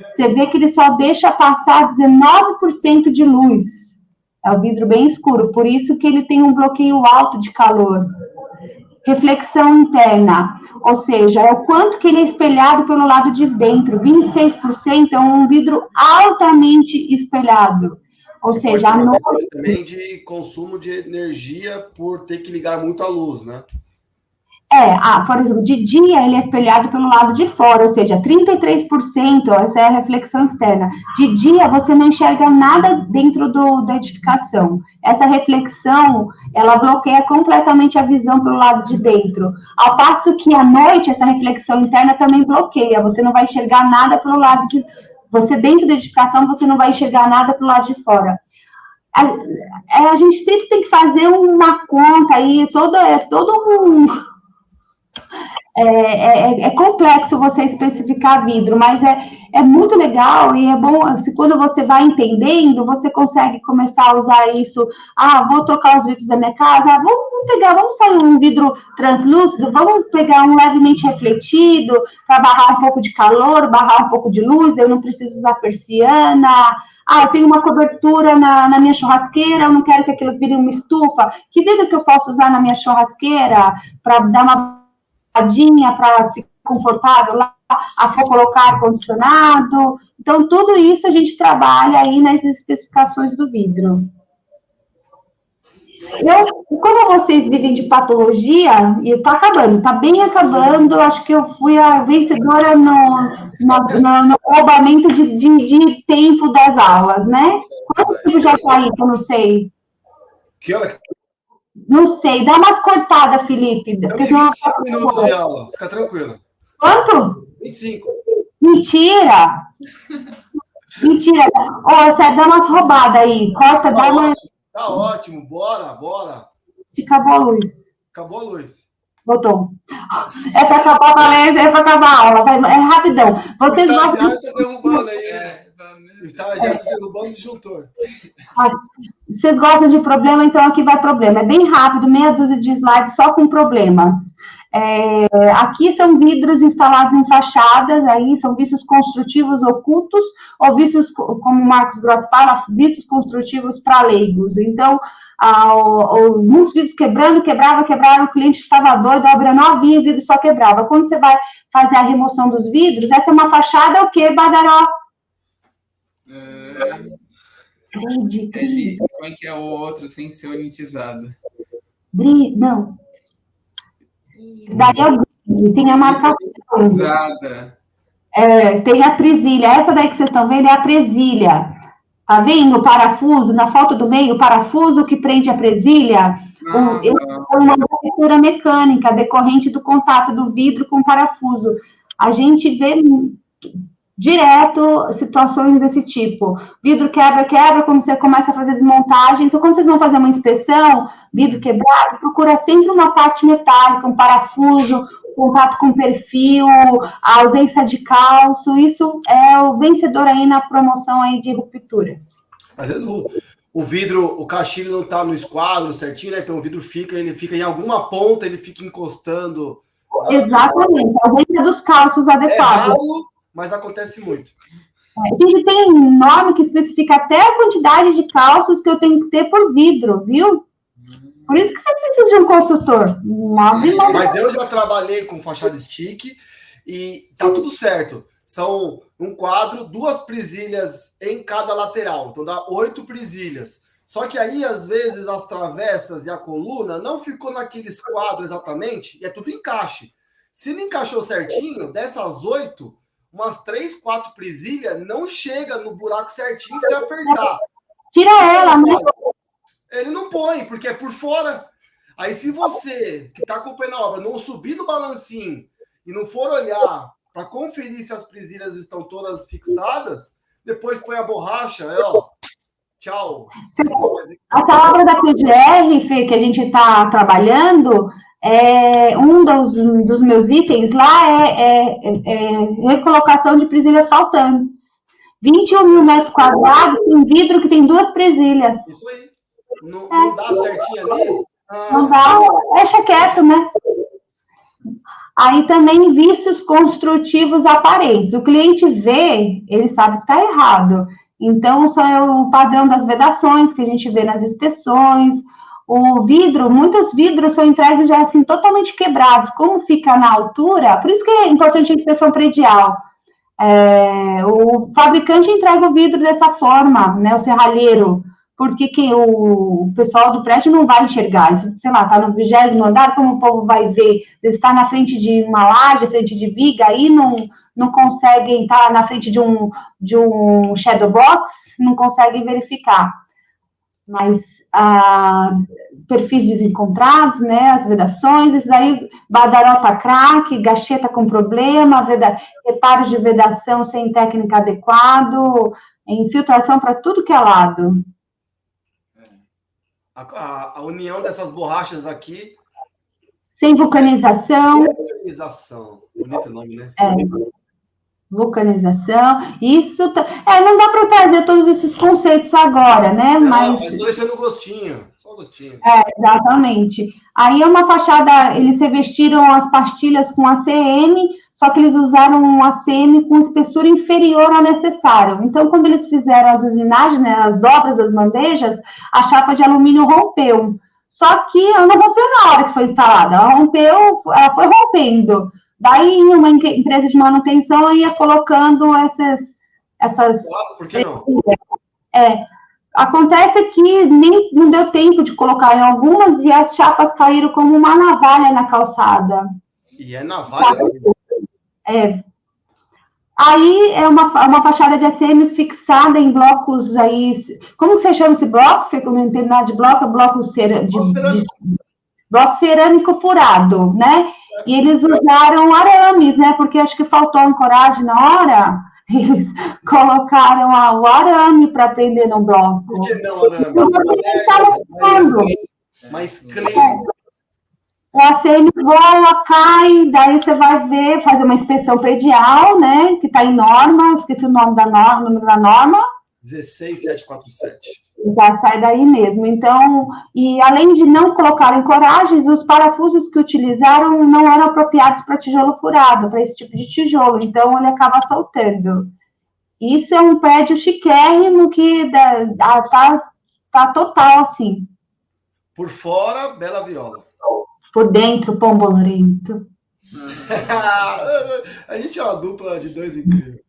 Você vê que ele só deixa passar 19% de luz. É um vidro bem escuro, por isso que ele tem um bloqueio alto de calor. Reflexão interna, ou seja, é o quanto que ele é espelhado pelo lado de dentro. 26% é um vidro altamente espelhado. Ou seja, a noite... também de consumo de energia por ter que ligar muito a luz, né? Por exemplo, de dia ele é espelhado pelo lado de fora, ou seja, 33%, essa é a reflexão externa. De dia você não enxerga nada dentro da edificação. Essa reflexão, ela bloqueia completamente a visão pelo lado de dentro. Ao passo que à noite, essa reflexão interna também bloqueia, você não vai enxergar nada pelo lado de... Você dentro da edificação, você não vai enxergar nada pelo lado de fora. A gente sempre tem que fazer uma conta aí, é complexo você especificar vidro, mas é muito legal e é bom, se quando você vai entendendo, você consegue começar a usar isso. Vou trocar os vidros da minha casa, vamos sair um vidro translúcido, vamos pegar um levemente refletido, para barrar um pouco de calor, barrar um pouco de luz, daí eu não preciso usar persiana. Eu tenho uma cobertura na minha churrasqueira, eu não quero que aquilo vire uma estufa. Que vidro que eu posso usar na minha churrasqueira para dar uma para ficar confortável lá, colocar ar-condicionado. Então, tudo isso a gente trabalha aí nas especificações do vidro. Como vocês vivem de patologia, e está acabando, está bem acabando, acho que eu fui a vencedora no roubamento de tempo das aulas, né? Quanto tempo já está aí, que eu não sei? Que hora? Não sei, dá umas cortadas, Felipe. Porque senão... 25 minutos de aula, fica tranquilo. Quanto? 25. Mentira! Mentira. Você dá umas roubadas aí. Corta, dá uma... Tá ótimo, bora. Acabou a luz. Acabou a luz. Voltou. É para acabar a palestra, é para acabar a aula. É rapidão. Vocês gostam... O estagiário tá derrubando aí. O estagiário tá derrubando o disjuntor. Vocês gostam de problema, então aqui vai problema. É bem rápido, meia dúzia de slides só com problemas. Aqui são vidros instalados em fachadas, aí são vícios construtivos ocultos, ou vícios, como o Marcos Gross fala, vícios construtivos para leigos. Então, muitos vidros quebrava, o cliente estava doido, a obra novinha, o vidro só quebrava. Quando você vai fazer a remoção dos vidros, essa é uma fachada, o quê, Badaró? Como é que é o outro sem ser unitizado? Não. Daí é o grid, tem a marcação. Tem a presilha. Essa daí que vocês estão vendo é a presilha. Tá vendo o parafuso? Na foto do meio, o parafuso que prende a presilha é uma ruptura mecânica decorrente do contato do vidro com o parafuso. A gente vê direto situações desse tipo. Vidro quebra, quando você começa a fazer desmontagem. Então, quando vocês vão fazer uma inspeção, vidro quebrado, procura sempre uma parte metálica, um parafuso, contato com perfil, a ausência de calço. Isso é o vencedor aí na promoção aí de rupturas. Às vezes o vidro, o caixilho não está no esquadro certinho, né? Então o vidro ele fica em alguma ponta, ele fica encostando. Exatamente, a ausência dos calços adequados. Mas acontece muito. A gente tem norma que especifica até a quantidade de calços que eu tenho que ter por vidro, viu? Por isso que você precisa de um consultor. Mas eu já trabalhei com fachada stick e tá tudo certo. São um quadro, 2 presilhas em cada lateral. Então dá 8 presilhas. Só que aí, às vezes, as travessas e a coluna não ficou naqueles quadros exatamente, e é tudo encaixe. Se não encaixou certinho, dessas 8... umas 3, 4 presilhas não chega no buraco certinho pra você apertar. Tira ela, né? Ele não põe, porque é por fora. Aí se você, que está acompanhando a obra, não subir no balancinho e não for olhar para conferir se as presilhas estão todas fixadas, depois põe a borracha, tchau. Essa obra da PGR, Fê, que a gente está trabalhando... um dos meus itens lá é recolocação de presilhas faltantes. 21 mil metros quadrados tem vidro que tem 2 presilhas. Isso aí. Não dá certinho ali? Não dá, deixa quieto, né? Aí também vícios construtivos aparentes. O cliente vê, ele sabe que está errado. Então, só é o padrão das vedações que a gente vê nas inspeções. O vidro, muitos vidros são entregues já assim totalmente quebrados. Como fica na altura, por isso que é importante a inspeção predial. O fabricante entrega o vidro dessa forma, né? O serralheiro, porque o pessoal do prédio não vai enxergar. Isso, sei lá, está no 20º andar, como o povo vai ver? Você está na frente de uma laje, frente de viga, aí não conseguem estar na frente de um shadow box, não conseguem verificar. Mas perfis desencontrados, né, as vedações, isso daí, badarota craque, gacheta com problema, reparos de vedação sem técnica adequado, infiltração para tudo que é lado. A união dessas borrachas aqui... Sem vulcanização. Vulcanização. Bonito nome, né? Vulcanização. Isso... não dá para trazer todos esses conceitos agora, né? Mas estou deixando um gostinho. Só um gostinho. Exatamente. Aí é uma fachada... Eles revestiram as pastilhas com ACM, só que eles usaram um ACM com espessura inferior ao necessário. Então, quando eles fizeram as usinagens, né, as dobras das bandejas, a chapa de alumínio rompeu. Só que ela não rompeu na hora que foi instalada, ela foi rompendo. Daí, uma empresa de manutenção ia colocando essas... Por que não? Acontece que não deu tempo de colocar em algumas e as chapas caíram como uma navalha na calçada. E é navalha? Aí é uma fachada de ACM fixada em blocos aí... Como você chama esse bloco? Fica uma entidade de bloco, bloco cerâmico furado, né? E eles usaram arames, né? Porque acho que faltou ancoragem na hora. Eles colocaram o arame para prender no bloco. Por que não arame? Mas clean. O ACM voa, cai, daí você vai ver, fazer uma inspeção predial, né? Que está em norma, esqueci o número da norma. 16747. Já sai daí mesmo. Então, e além de não colocar ancoragens, os parafusos que utilizaram não eram apropriados para tijolo furado, para esse tipo de tijolo. Então, ele acaba soltando. Isso é um prédio chiquérrimo que tá total assim. Por fora, bela viola. Por dentro, pão bolorento. A gente é uma dupla de dois incríveis.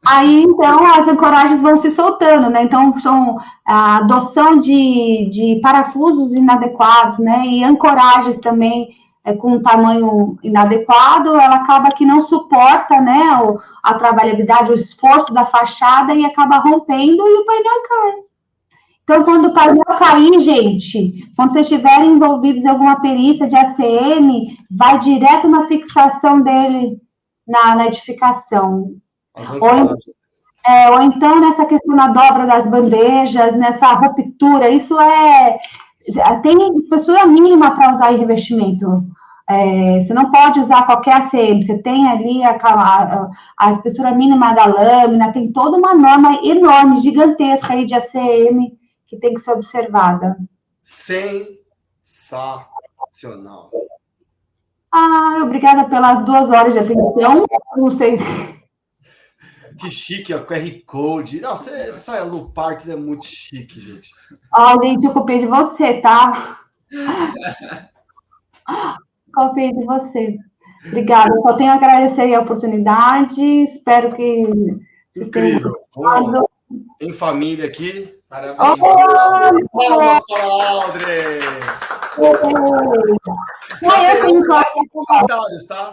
Aí, então, as ancoragens vão se soltando, né? Então, são a adoção de parafusos inadequados, né? E ancoragens também com um tamanho inadequado, ela acaba que não suporta, né? A trabalhabilidade, o esforço da fachada e acaba rompendo e o painel cai. Então, quando o painel cair, gente, quando vocês estiverem envolvidos em alguma perícia de ACM, vai direto na fixação dele na edificação. Ou então nessa questão da dobra das bandejas, nessa ruptura, isso tem espessura mínima para usar em revestimento. Você não pode usar qualquer ACM, você tem ali a espessura mínima da lâmina, tem toda uma norma enorme, gigantesca aí de ACM que tem que ser observada. Sensacional. Obrigada pelas 2 horas de atenção. Não sei. Que chique, ó, QR Code. Nossa, essa Lu Parks é muito chique, gente. Gente, eu copiei de você, tá? Copiei de você. Obrigada. Eu só tenho a agradecer a oportunidade. Espero que vocês tenham gostado. Em família aqui. Parabéns. Palmas para a Audrey. Eu tenho 4 comentários, tá?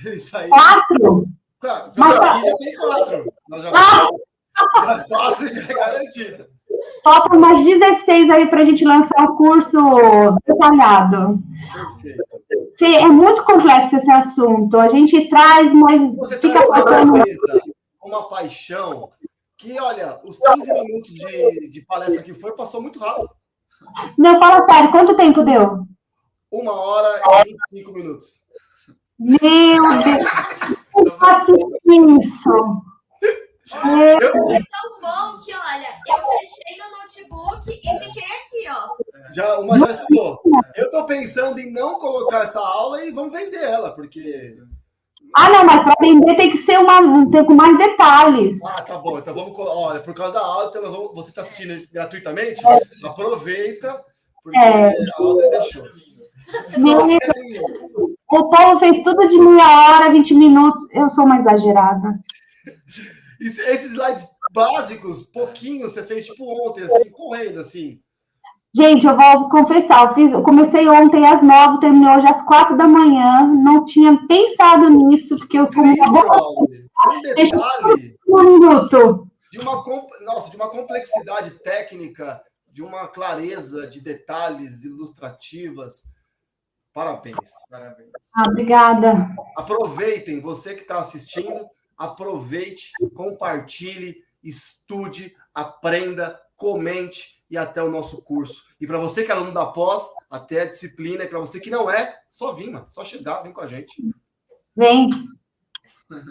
Isso aí. 4? Mas já tem 4. Nós já 4 já é garantido. Faltam mais 16 aí para a gente lançar o curso detalhado. Perfeito. Fê, é muito complexo esse assunto. A gente traz, mas você fica faltando uma paixão que, olha, os 15 minutos de palestra que passou muito rápido. Não, fala sério, quanto tempo deu? 1 hora e 25 minutos. Meu Deus, eu faço isso. É tão bom que, olha, eu fechei meu notebook e fiquei aqui, ó. Uma já estudou. Eu tô pensando em não colocar essa aula e vamos vender ela, porque... não, mas para vender tem que ser com mais detalhes. Tá bom. Então vamos colocar. Olha, por causa da aula, então você está assistindo gratuitamente? Aproveita, porque a aula deixou. O povo fez tudo de 1 hora, 20 minutos. Eu sou uma exagerada. Esses slides básicos, pouquinho, você fez tipo ontem, assim, correndo, assim. Gente, eu vou confessar, eu comecei ontem às 9, terminei hoje às 4 da manhã, não tinha pensado nisso, porque eu como Um detalhe um minuto. de uma complexidade técnica, de uma clareza de detalhes ilustrativas. Parabéns. Obrigada. Aproveitem, você que está assistindo, aproveite, compartilhe, estude, aprenda, comente e até o nosso curso. E para você que é aluno da pós, até a disciplina. E para você que não é, só vir, mano. Só chegar, vem com a gente. Vem.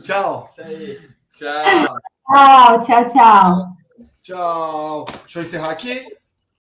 Tchau. Isso aí. Tchau. Tchau. Tchau. Deixa eu encerrar aqui.